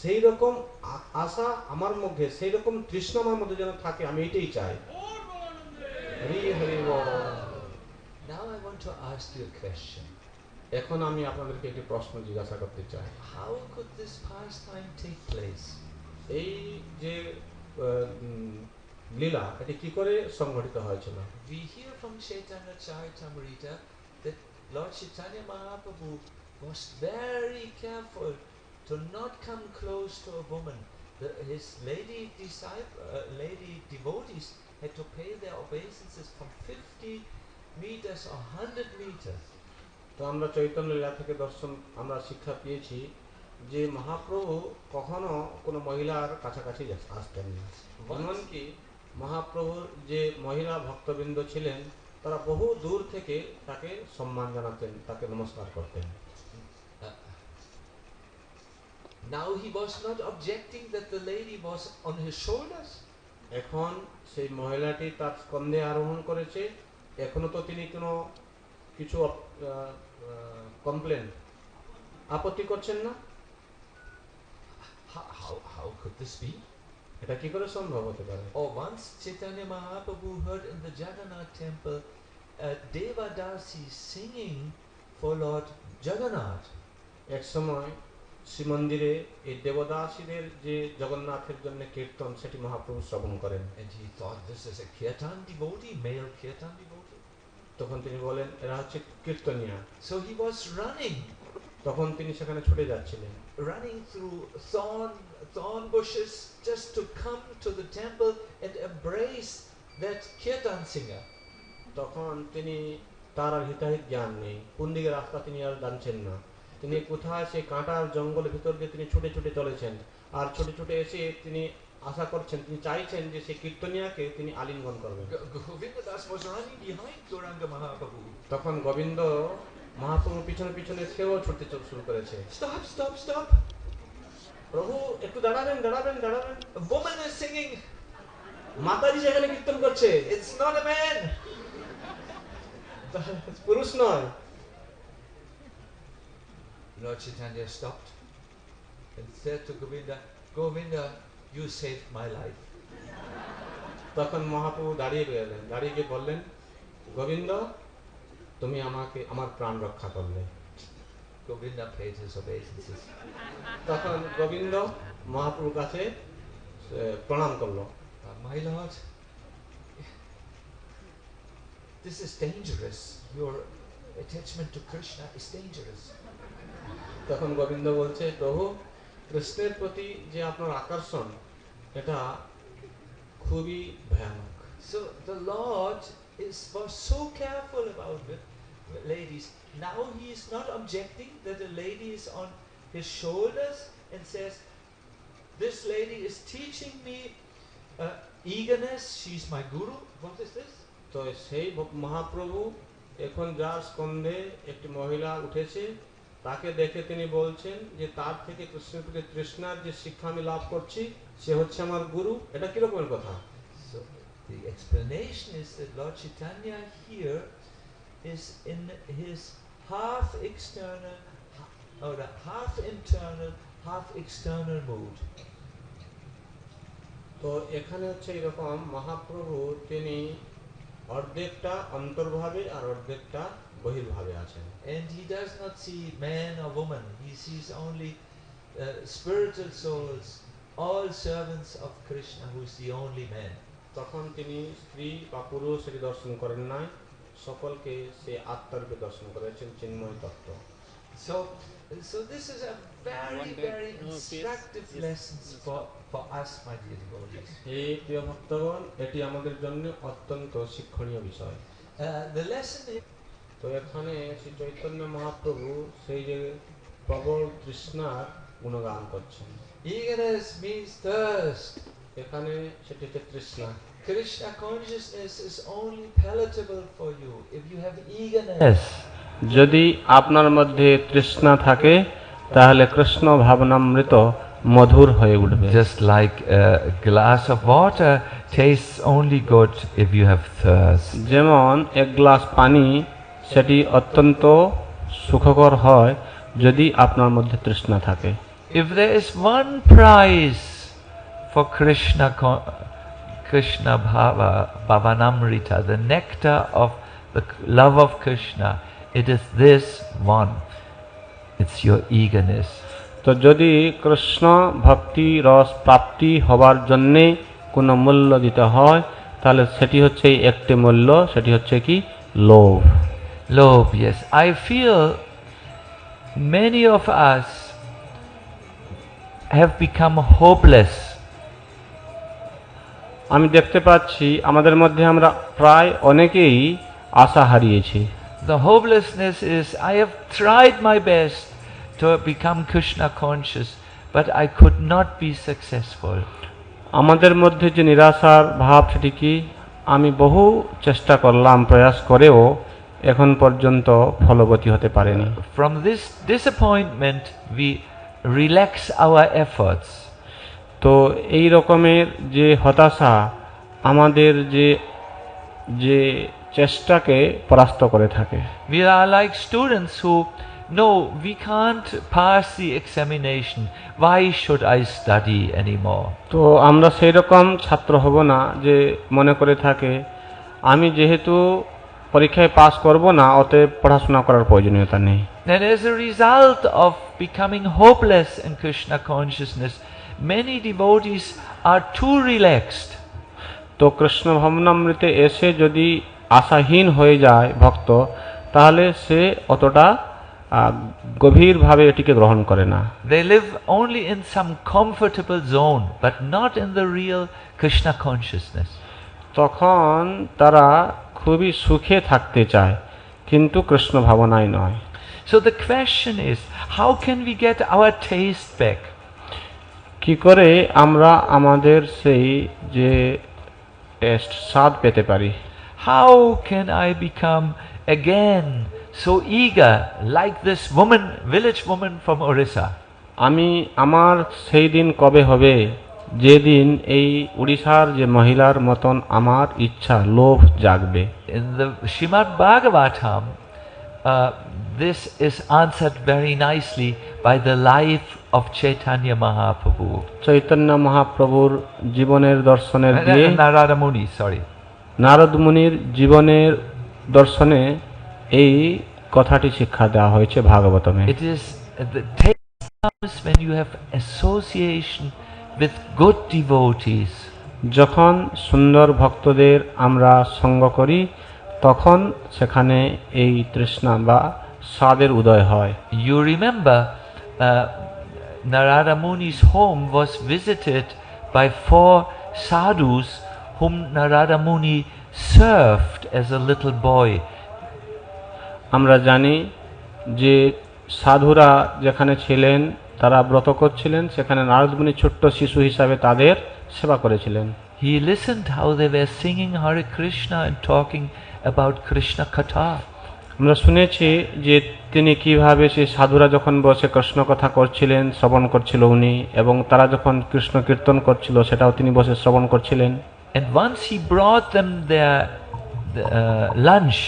সেই রকম আশা আমার মধ্যে, সেই রকম তৃষ্ণা আমার মধ্যে যেন থাকে, আমি এটাই চাই। হরি হরি বল। Now I want to ask you a question. এখন আমি আপনাদেরকে একটি প্রশ্ন জিজ্ঞাসা করতে চাই। How could this pastime take place? এই যে লীলা এটি কি করে সংঘটিত হয়েছিল? We hear from Chaitanya Charitamrita that Lord Chaitanya Mahaprabhu was very careful to not come close to a woman. His lady devotees had to pay their obeisances from 50 meters or 100 meters. তো আমরা চৈতন্য লীলা থেকে দর্শন আমরা শিক্ষা পেয়েছি যে মহাপ্রভু কখনো কোনো মহিলার কাছাকাছি আসতেন না। এমনকি মহাপ্রভুর যে মহিলা ভক্তবৃন্দ ছিলেন তারা বহু দূর থেকে তাকে সম্মান জানাতেন, তাকে নমস্কার করতেন। Now he was not objecting that the lady was on his shoulders. এখন সেই মহিলাটি তার স্কন্ধে আরোহণ করেছে, এখনো তো তিনি কোনো কিছু কমপ্লেন আপত্তি করছেন না। How could this be? এটা কি করে সম্ভব হতে পারে? Or once Chaitanya Mahaprabhu heard in the Jagannath temple Devadasi singing for Lord Jagannath. এক সময় শ্রীমন্দিরে এই দেবদাসীদের যে জগন্নাথের জন্য কীর্তন সেটি মহাপ্রভু শ্রবণ করেন। And he thought this is a kirtan devotee, male kirtan devotee. তখন তিনি বলেন এরা হচ্ছে কীর্তনিয়া। So he was running তখন তিনি সেখানে ছুটে যাচ্ছিলেন, through thorn bushes just to come to the temple and embrace that kirtan singer. তখন তিনি তার আর হিতাহিত জ্ঞান নেই, কোন দিকে রাস্তা তিনি আর জানছেন না। তিনি কোথায় সেই কাঁটার জঙ্গলের ভিতর দিয়ে তিনি ছুটে ছুটে চলেছেন, আর ছুটে ছুটে এসে তিনি আশা করছেন, তিনি চাইছেন যে সেই কীর্তনিয়াকে তিনি আলিঙ্গন করবেন। Govinda Das was running behind Gauranga Mahaprabhu. তখন গোবিন্দ মহাপ্রভুর পিছনে পিছনে সেও ছুটতে শুরু করেছে। Stop, stop, stop. প্রভু একটু দাঁড়াবেন, দাঁড়াবেন, দাঁড়াবেন। A woman is singing. মাতাজি সেখানে কীর্তন করছে, It's not a man. পুরুষ নয়। Lord Chaitanya stopped and said to Govinda, Govinda, you saved my life. তখন মহাপ্রভু দাঁড়িয়ে গেলেন, দাঁড়িয়ে গিয়ে বললেন, গোবিন্দ তুমি আমাকে আমার প্রাণ রক্ষা করলে। Govinda paid his obeisances. তখন গোবিন্দ মহাপ্রভুর কাছে প্রণাম করলো। My Lord, this is dangerous. Your attachment to Krishna is dangerous. তখন গোবিন্দ বলছে, প্রভু কৃষ্ণের প্রতি যে আপনার আকর্ষণ এটা খুবই ভয়ানক। So the Lord was so careful about it, ladies. Now he is not objecting that the lady is on his shoulders and says, this lady is teaching me eagerness, she's my guru. What is this? তো সেই মহাপ্রভু এখন যার স্কন্ধে একটি মহিলা উঠেছে তাকে দেখে তিনি বলছেন যে তার থেকে কৃষ্ণের প্রতি তৃষ্ণার যে শিক্ষা আমি লাভ করছি সে হচ্ছে আমার গুরু। এটা কিরকমের কথা? So the explanation is that Lord Chaitanya here is in his half external or half internal, half external mood. তো এখানে হচ্ছে এরকম মহাপ্রভু তিনি অর্ধেকটা অন্তর্ভাবে আর অর্ধেকটা বহির্ভাবে আছেন। And he does not see man or woman, he sees only spiritual souls, all servants of Krishna, who is the only man. তখন তিনি স্ত্রী বা পুরুষ সেটি দর্শন করেন নাই, সকলকে সে আত্মারূপে দর্শন করেছেন, চিন্ময় তত্ত্ব। So this is a very instructive lesson for us, my dear devotees. এই প্রিয় ভক্তগণ, এটি আমাদের জন্য অত্যন্ত শিক্ষণীয় বিষয়। The lesson is তো এখানে শ্রী চৈতন্য মহাপ্রভু সেই যে প্রবল তৃষ্ণার গুণগান করছেন। eagerness means thirst. এখানে সেটি হচ্ছে তৃষ্ণা। Krishna consciousness is only palatable for you if you have eagerness. যদি আপনার মধ্যে তৃষ্ণা থাকে তাহলে কৃষ্ণ ভাবনামৃত মধুর হয়ে উঠবে। Just like a glass of water tastes only good if you have thirst. যেমন এক গ্লাস পানি সেটি অত্যন্ত সুখকর হয় যদি আপনার মধ্যে তৃষ্ণা থাকে। If there is one prize for Krishna Bhavanamrita, the nectar of the love of Krishna, it is this one. It's your eagerness. তো যদি কৃষ্ণ ভক্তি রস প্রাপ্তি হবার জন্যে কোনো মূল্য দিতে হয় তাহলে সেটি হচ্ছে একটি মূল্য, সেটি হচ্ছে কি লোভ। Love, yes. I feel many of us have become hopeless. আমি দেখতে পাচ্ছি আমাদের মধ্যে আমরা প্রায় অনেকেই আশা হারিয়েছি। The hopelessness is, I have tried my best to become Krishna conscious, but I could not be successful. আমাদের মধ্যে যে নিরাশার ভাব সেটি কি, আমি বহু চেষ্টা করলাম, প্রয়াস করেও এখন পর্যন্ত ফলবতী হতে পারেনি। From this disappointment, we relax our efforts. তো এই রকমের যে হতাশা আমাদের যে চেষ্টাকে পরাস্ত করে থাকে। We are like students who know we can't pass the examination. Why should I study anymore? তো আমরা সেই রকম ছাত্র হব না যে মনে করে থাকে আমি যেহেতু পরীক্ষায় পাস করব না, অতএব পড়াশোনা করার প্রয়োজনীয়তা নেই। And as a result of becoming hopeless in Krishna consciousness, many devotees are too relaxed. তো কৃষ্ণ ভাবনামৃতে এসে যদি আশাহীন হয়ে যায় ভক্ত, তাহলে সে অতটা গভীরভাবে এটিকে গ্রহণ করে না। They live only in some comfortable zone, but not in the real Krishna consciousness. তখন তারা খুবই সুখে থাকতে চায়, কিন্তু কৃষ্ণ ভাবনায় নয়। So the question is, how can we get our taste back? কি করে আমরা আমাদের সেই যে টেস্ট, স্বাদ পেতে পারি? How can I become again so eager like this woman, village woman from Orissa? আমার সেই দিন কবে হবে যেদিন এই উড়িষ্যার যে মহিলার মতন আমার ইচ্ছা, লোভ জাগবে? In the Srimad Bhagavatam, this is answered very nicely by the life of Chaitanya Mahaprabhu. Chaitanya মহাপ্রভুর জীবনের দর্শনের দিয়ে, Narada Muni, sorry. নারদ মুনির জীবনের দর্শনে এই কথাটি শিক্ষা দেওয়া হয়েছে ভাগবতমে। It is the taste comes when you have association with good devotees. যখন সুন্দর ভক্তদের আমরা সঙ্গ করি, তখন সেখানে এই তৃষ্ণা বা স্বাদের উদয় হয়। You remember Narada Muni's home was visited by 4 sadhus whom Narada Muni served as a little boy. আমরা জানি যে সাধুরা যেখানে ছিলেন, তারা ব্রত করছিলেন, সেখানে নারদ মুনি ছোট্ট শিশু হিসাবে তাদের সেবা করেছিলেন। He listened how they were singing Hare Krishna and talking about Krishna Katha. আমরা শুনেছি যে তিনি কিভাবে সেই সাধুরা যখন বসে কৃষ্ণ কথা করছিলেন, শ্রবণ করছিল উনি, এবং তারা যখন কৃষ্ণ কীর্তন করছিল সেটাও তিনি বসে শ্রবণ করছিলেন। And once he brought them their lunch.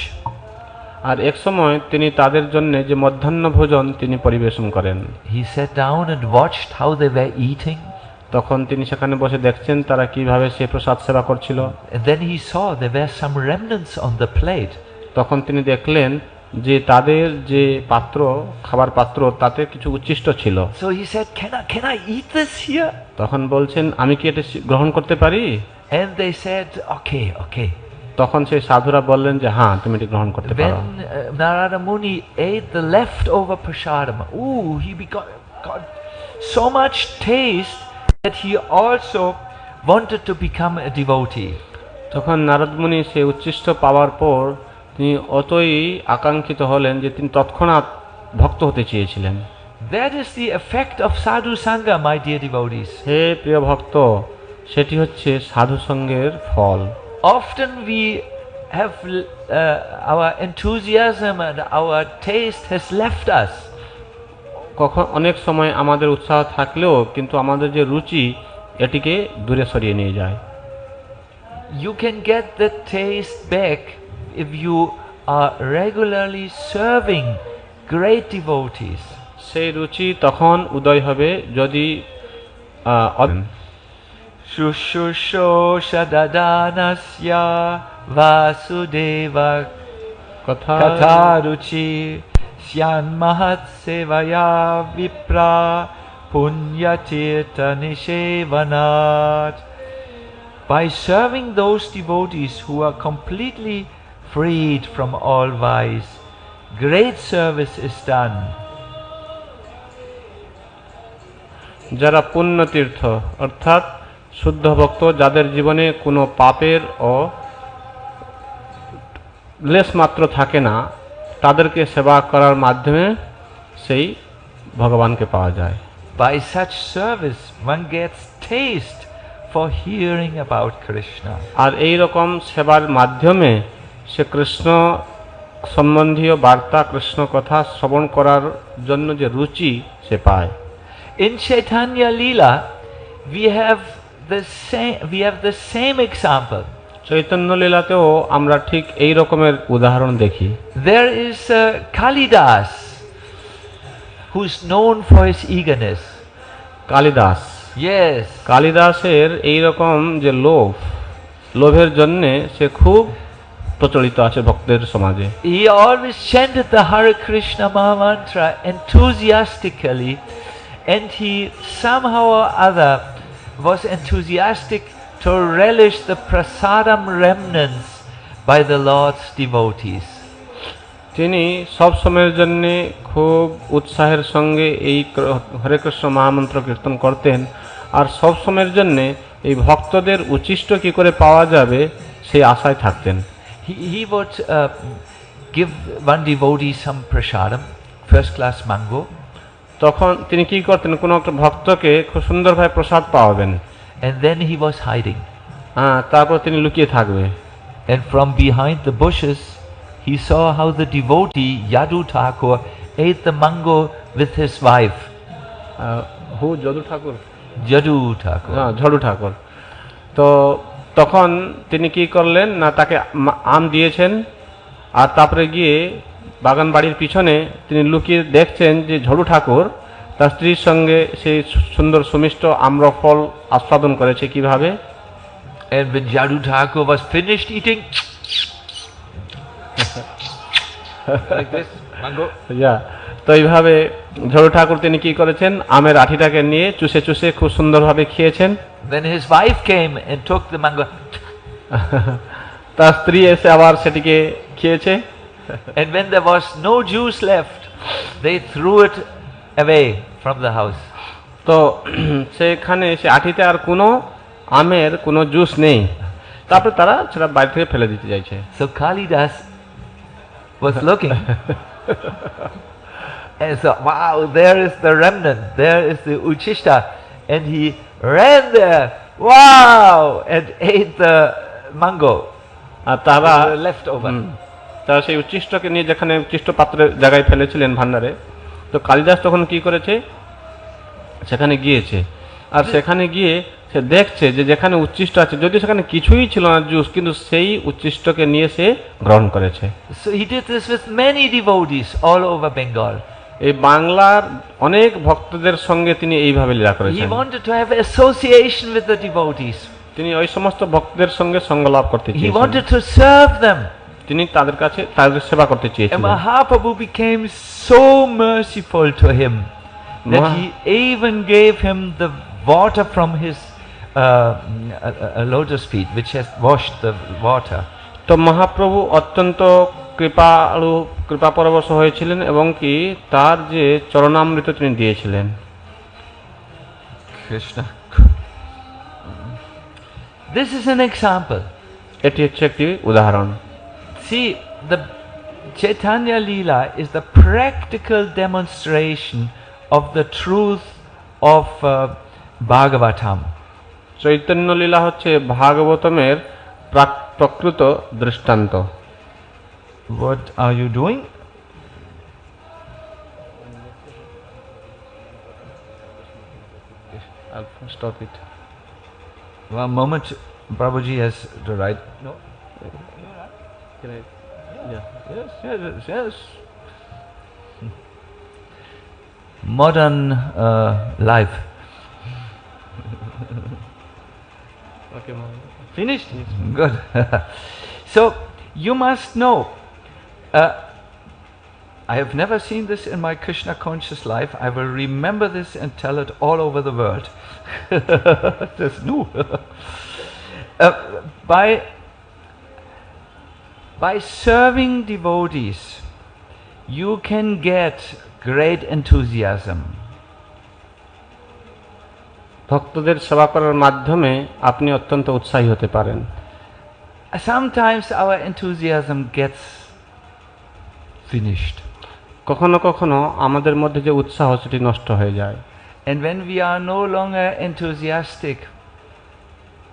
আর এক সময় তিনি তাদের জন্য যে মধ্যাহ্ন ভোজন তিনি পরিবেশন করেন। He sat down and watched how they were eating. তখন তিনি সেখানে বসে দেখছেন তারা কিভাবে সে প্রসাদ সেবা করছিল। And then he saw there were some remnants on the plate. তখন তিনি দেখলেন যে তাদের যে পাত্র, খাবার পাত্র, তাতে কিছু উচ্ছিষ্ট ছিল। So he said, can I eat this here? তখন বলছেন আমি কি এটা গ্রহণ করতে পারি? And they said, okay. তখন সেই সাধুরা বললেন যে হ্যাঁ, তুমি এটি গ্রহণ করতে পারো। When Narada Muni ate the leftover prasadam, he got so much taste that he also wanted to become a devotee. তখন নারদ মুনি সেই উচ্ছিষ্ট পাওয়ার পর তিনি অতই আকাঙ্ক্ষিত হলেন যে তিনি তৎক্ষণাৎ ভক্ত হতে চেয়েছিলেন। That is the effect of sadhu sangha, my dear devotees. হে প্রিয় ভক্ত, সেটি হচ্ছে সাধু সঙ্গের ফল। Often we have our enthusiasm and our taste has left us. অনেক সময় আমাদের উৎসাহ থাকলেও কিন্তু আমাদের যে রুচি এটিকে দূরে সরিয়ে নিয়ে যায়। You can get the taste back if you are regularly serving great devotees. সেই রুচি তখন উদয় হবে যদি Shushusho dadanasya vasudeva কথা katharuchi syan mahat sevaya vipra punyatirtha nishevanat. By serving those devotees who are completely freed from all vice, great service is done. যারা পুণ্য তীর্থ অর্থাৎ শুদ্ধ ভক্ত, যাদের জীবনে কোনো পাপের ও লেশ মাত্র থাকে না, তাদেরকে সেবা করার মাধ্যমে সেই ভগবানকে পাওয়া যায়। By such service, one gets taste for hearing about Krishna. আর এই রকম সেবার মাধ্যমে সে কৃষ্ণ সম্বন্ধীয় বার্তা, কৃষ্ণ কথা শ্রবণ করার জন্য যে রুচি সে পায়। In Chaitanya Leela, we have the same example. Chaitanya লীলাতেও আমরা ঠিক এই রকমের উদাহরণ দেখি। There is Kalidas, who's known for his eagerness. Kalidas, Yes. কালিদাসের এই রকম যে লোভের জন্যে সে খুব প্রচলিত আছে ভক্তের সমাজে। He always chanted the Hare Krishna Maha Mantra enthusiastically, and he somehow or other was enthusiastic to relish the prasadam remnants by the Lord's devotees. তিনি সব সময়ের জন্য খুব উৎসাহের সঙ্গে এই হরে কৃষ্ণ মহামন্ত্র কীর্তন করতেন, আর সব সময়ের জন্য এই ভক্তদের উচ্ছিষ্ট কি করে পাওয়া যাবে সেই আশায় থাকতেন। He would give one devotee some prasadam, first class mango. তখন তিনি কি করতেন, কোনো একটা ভক্তকে খুব সুন্দরভাবে প্রসাদ পাওয়াবেন, And then he was hiding. তারপর তিনি লুকিয়ে থাকবে। And from behind the bushes, he saw how the devotee Yadu Thakur ate the mango with his wife. Jadu Thakur, Yadu Thakur. Jhoru ঠাকুর। তো তখন তিনি কি করলেন না, তাকে আম দিয়েছেন, আর তারপরে গিয়ে বাগান বাড়ির পিছনে তিনি লুকিয়ে দেখছেন যে ঝড়ু ঠাকুর তার স্ত্রীর সঙ্গে সেই সুন্দর সুমিষ্ট আম্রফল আস্বাদন করেছে কিভাবে। And when Yadu Thakur was finished eating, like this, mango. তো এইভাবে ঝড়ু ঠাকুর তিনি কি করেছেন, আমের আঠিটাকে নিয়ে চুষে চুষে খুব সুন্দরভাবে খেয়েছেন। Then his wife came and took the mango. তার স্ত্রী এসে আবার সেটিকে খেয়েছে। And when there was no juice left, they threw it away from the house. তো সেখানে সে আঠিতে আর কোনো আমের কোনো জুস নেই, তারপরে তারা সেটা বাইরে থেকে ফেলে দিতে চাইছে। So Kalidas was looking and saw, wow, there is the remnant, there is the Uchishta, and he ran there, wow, and ate the mango, আর তারা the leftover. তারা সেই উচ্ছিষ্টকে নিয়ে যেখানে উচ্ছিষ্ট পাত্রের জায়গায় ফেলেছিলেন ভান্ডারে, তো কালিদাস তখন কি করেছে, সেখানে গিয়েছে, আর সেখানে গিয়ে সে দেখছে যে যেখানে উচ্ছিষ্ট আছে, যদি সেখানে কিছুই ছিল না জুস, কিন্তু সেই উচ্ছিষ্টকে নিয়ে সে গ্রহণ করেছে। So he did this with many devotees all over Bengal. এই বাংলার অনেক ভক্তদের সঙ্গে তিনি এইভাবে লীলা He করেছেন। wanted to have association with the devotees. তিনি ওই সমস্ত ভক্তদের সঙ্গে সঙ্গ লাভ করতে He চেয়েছেন, wanted to serve them. তিনি তাদের কাছে তাদের সেবা করতে And চেয়েছিলেন। Mahaprabhu became so merciful to him that he even gave him the water from his lotus feet, which has washed the water. তো মহাপ্রভু অত্যন্ত কৃপাপরবশ হয়েছিলেন এবং কি তার যে চরণামৃত তিনি দিয়েছিলেন। Krishna. This is an example. এটি হচ্ছে একটি উদাহরণ। See, the Chaitanya Leela is the practical demonstration of the truth of Bhagavatam. Chaitanya লীলা হচ্ছে ভাগবতমের প্রকৃত দৃষ্টান্ত। What are you doing? I'll stop it. One moment, Prabhuji has to write. No. Can I? Yeah. Yes. Modern life. Okay, Mom. Finished? Good. So, you must know, I have never seen this in my Krishna conscious life. I will remember this and tell it all over the world. That's new. By serving devotees, you can get great enthusiasm. ভক্তদের সেবা করার মাধ্যমে আপনি অত্যন্ত উৎসাহী হতে পারেন। Sometimes our enthusiasm gets finished. কখনো কখনো আমাদের মধ্যে যে উৎসাহ সেটি নষ্ট হয়ে যায়। And when we are no longer enthusiastic,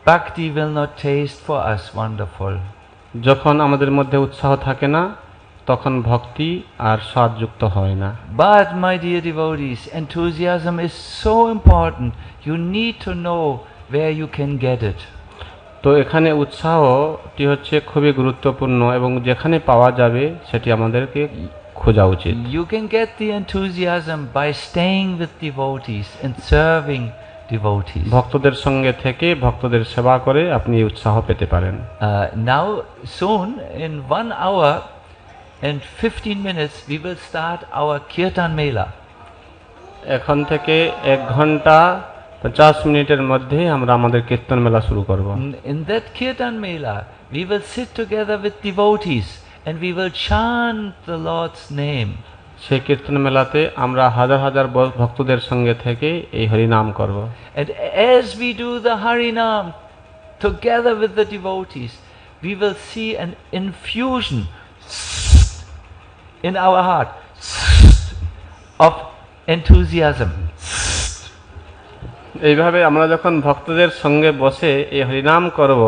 bhakti will not taste for us wonderful. যখন আমাদের মধ্যে উৎসাহ থাকে না তখন ভক্তি আর স্বাদযুক্ত হয় না। But my dear devotees, enthusiasm is so important. You need to know where you can get it. তো এখানে উৎসাহটি হচ্ছে খুবই গুরুত্বপূর্ণ এবং যেখানে পাওয়া যাবে সেটি আমাদেরকে খোঁজা উচিত। You can get the enthusiasm by staying with devotees and serving devotees. ভক্তদের সঙ্গে থেকে ভক্তদের সেবা করে আপনি এই উৎসাহ পেতে পারেন। Now, soon, in 1 hour and 15 minutes, we will start our Kirtan Mela. এখন থেকে 1 ঘন্টা 50 মিনিটের মধ্যে আমরা আমাদের কীর্তন মেলা শুরু করব। In that Kirtan Mela, we will sit together with devotees and we will chant the Lord's name. সেই কীর্তন মেলাতে আমরা হাজার হাজার ভক্তদের সঙ্গে থেকে এই হরিনাম করব। And as we do the Harinam together with the devotees, we will see an infusion in our heart of enthusiasm. এইভাবে আমরা যখন ভক্তদের সঙ্গে বসে এই হরিনাম করব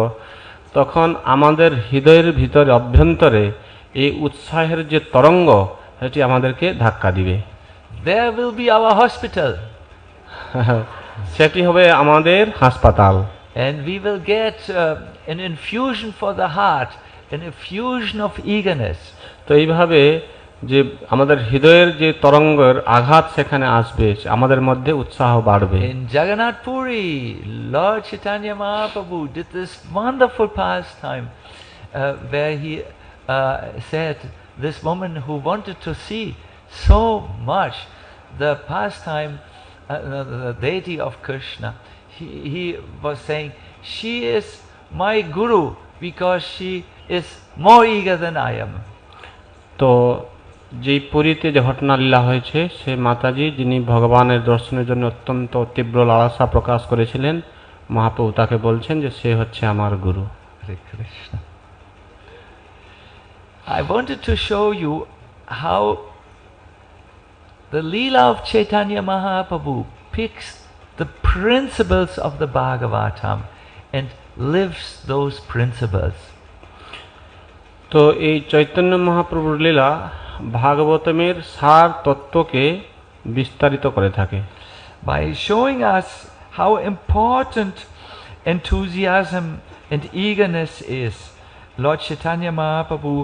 তখন আমাদের হৃদয়ের ভিতরে অভ্যন্তরে এই উৎসাহের যে তরঙ্গ সেটি আমাদেরকে ধাক্কা দিবে। There will be our hospital. সেটি হবে আমাদের হাসপাতাল। And we will get an infusion for the heart, an infusion of eagerness. তো এইভাবে যে আমাদের হৃদয়ের যে তরঙ্গের আঘাত সেখানে আসবে আমাদের মধ্যে উৎসাহ বাড়বে। In Jagannath Puri, Lord Chaitanya Mahaprabhu did this wonderful pastime where he said, this woman who wanted to see so much the pastime, the deity of Krishna, he was saying, she is my guru because she is more eager than I am. তো যেই পুরীতে যে ঘটনা লীলা হয়েছে সে মাতাজি যিনি ভগবানের দর্শনের জন্য অত্যন্ত তীব্র লালসা প্রকাশ করেছিলেন, মহাপ্রভু তাকে বলছেন যে সে হচ্ছে আমার গুরু। Hare Krishna. I wanted to show you how the Leela of Chaitanya Mahaprabhu picks the principles of the Bhagavatam and lives those principles. তো এই চৈতন্য মহাপ্রভুর লীলা ভাগবতমের সার তত্ত্বকে বিস্তারিত করে থাকে। By showing us how important enthusiasm and eagerness is, Lord Chaitanya Mahaprabhu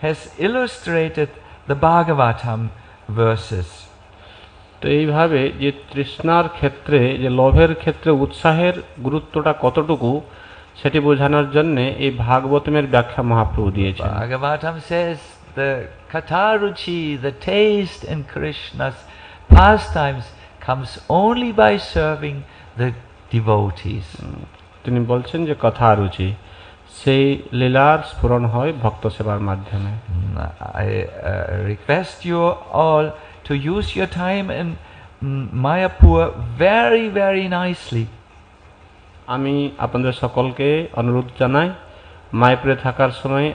has illustrated the Bhagavatam verses. তো এইভাবে যে তৃষ্ণার ক্ষেত্রে যে লোভের ক্ষেত্রে উৎসাহের গুরুত্বটা কতটুকু সেটি বোঝানোর জন্য এই ভাগবতমের ব্যাখ্যা মহাপ্রভু দিয়েছেন। Bhagavatam says the Katharuchi, the taste in Krishna's pastimes comes only by serving the devotees. তিনি বলছেন যে কথা রুচি সেই লীলার স্ফুরণ হয় ভক্ত সেবার মাধ্যমে। I request you all to use your time in Mayapur very, very nicely. আমি আপনাদের সকলকে অনুরোধ জানাই মায়াপুরে থাকার সময়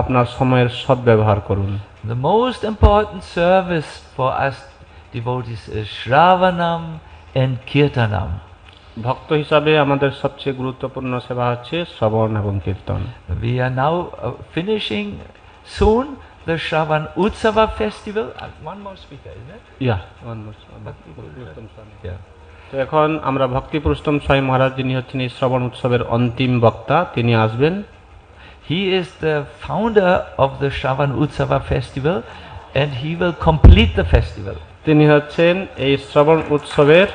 আপনার সময়ের সদ্ব্যবহার করুন। The most important service for us devotees is Shravanam and Kirtanam. ভক্ত হিসাবে আমাদের সবচেয়ে গুরুত্বপূর্ণ সেবা হচ্ছে শ্রবণ এবং কীর্তন। We are now finishing soon the Shravan Utsava festival. One more speaker, isn't it? Yeah. তো এখন আমরা ভক্তি পুরুষোত্তম স্বামী মহারাজ যিনি হচ্ছেন এই শ্রবণ উৎসবের অন্তিম বক্তা তিনি আসবেন। He is the founder of the Shravan Utsava festival and he will complete the festival. তিনি হচ্ছেন এই শ্রবণ উৎসবের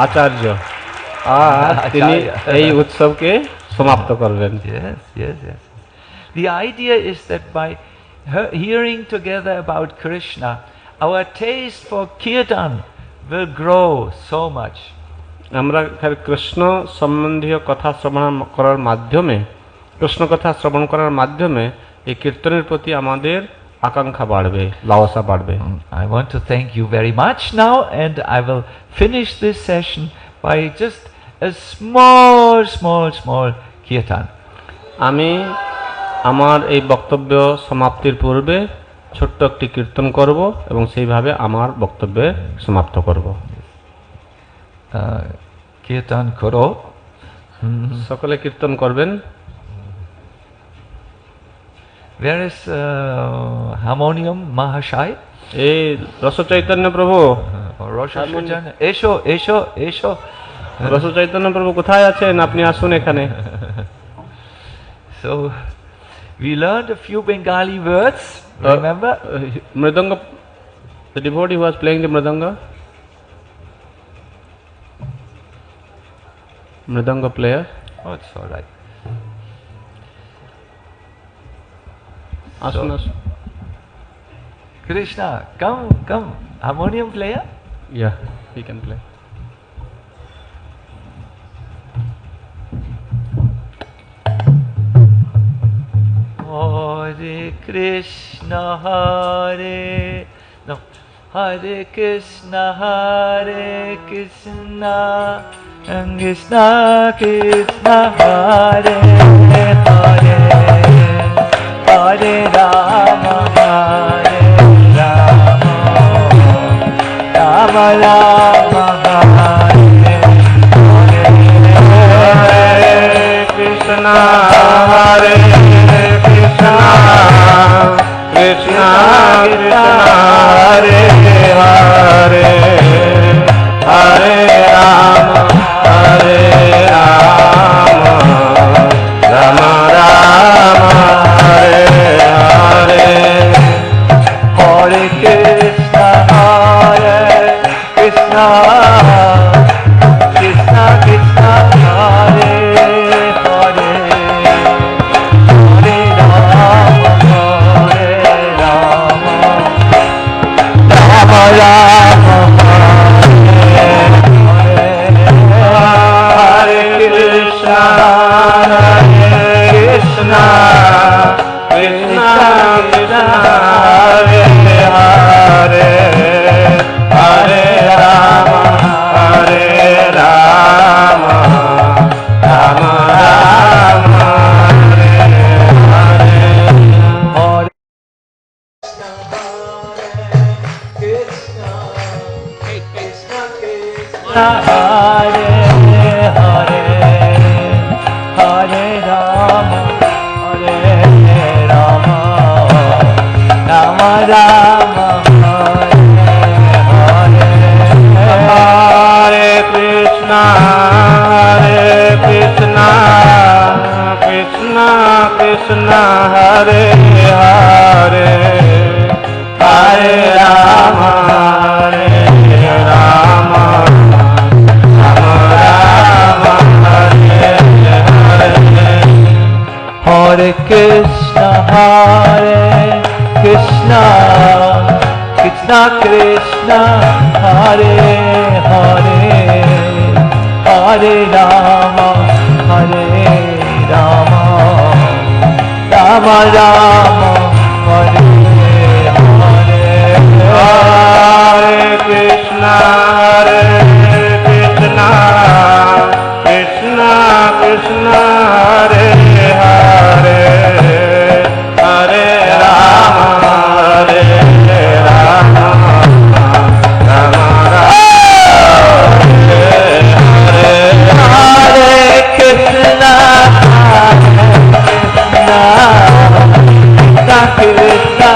আচার্য আর তিনি এই উৎসবকে সমাপ্ত করবেন। Yes, yes, yes. The idea is that by hearing together about Krishna, our taste for Kirtan will grow so much. আমরা কৃষ্ণ সম্বন্ধীয় কথা শ্রবণ করার মাধ্যমে কৃষ্ণ কথা শ্রবণ করার মাধ্যমে এই কীর্তনের প্রতি আমাদের আকাঙ্ক্ষা বাড়বে, লালসা বাড়বে। I want to thank you very much now and I will finish this session by just a small kirtan. আমি আমার এই বক্তব্য সমাপ্তির পূর্বে ছোট্ট একটি কীর্তন করব এবং সেইভাবে আমার বক্তব্যে সমাপ্ত করব। Kirtan koro. সকলে কীর্তন করবেন। Where is harmonium Mahashai? এই রস চৈতন্য প্রভু, Rosh Chaitanya. Esho, Esho, Esho. রস চৈতন্য প্রভু কোথায় আছেন? আপনি আসুন এখানে। So, we learned a few Bengali words, remember? মৃদঙ্গ, the devotee who was playing the mridanga player. Oh, it's all right. আসুন So- আসুন। Krishna, come, harmonium player. Yeah, he can play. Hare Krishna, Hare Krishna, Hare Krishna, Krishna Krishna, Hare Hare, Hare Rama, Hare Rama, Rama Rama, Hare Hare Krishna, Hare Krishna, Krishna Krishna, Hare Hare, Hare Rama, Hare Rama, Rama Rama, Hare Hare. Hare Krishna, Hare Krishna, Krishna Krishna, Hare Hare, Hare Rama, Hare Rama, Rama Rama, Hare Hare, Hare Krishna, Hare Krishna, Krishna Krishna, Hare Hare, Hare Rama, Hare Rama, Rama Rama, Hare Hare. Hare Krishna, Krishna Krishna, Hare Hare, Hare Rama, Hare Rama, Rama Rama, Hare Hare. Hare Krishna, Hare Krishna, Krishna Krishna, Hare Hare, Hare Rama, Hare Rama, Rama Rama, Hare Hare. Hare Krishna, Hare Krishna, Krishna Krishna, Hare Hare, Hare Rama, Hare Rama, Rama Rama, Hare Hare. Hare Krishna, Hare Krishna, Krishna Krishna, Hare Hare, Hare Rama, Hare Rama, Rama Rama, Hare Hare. Hare Krishna, Hare Krishna, Krishna Krishna,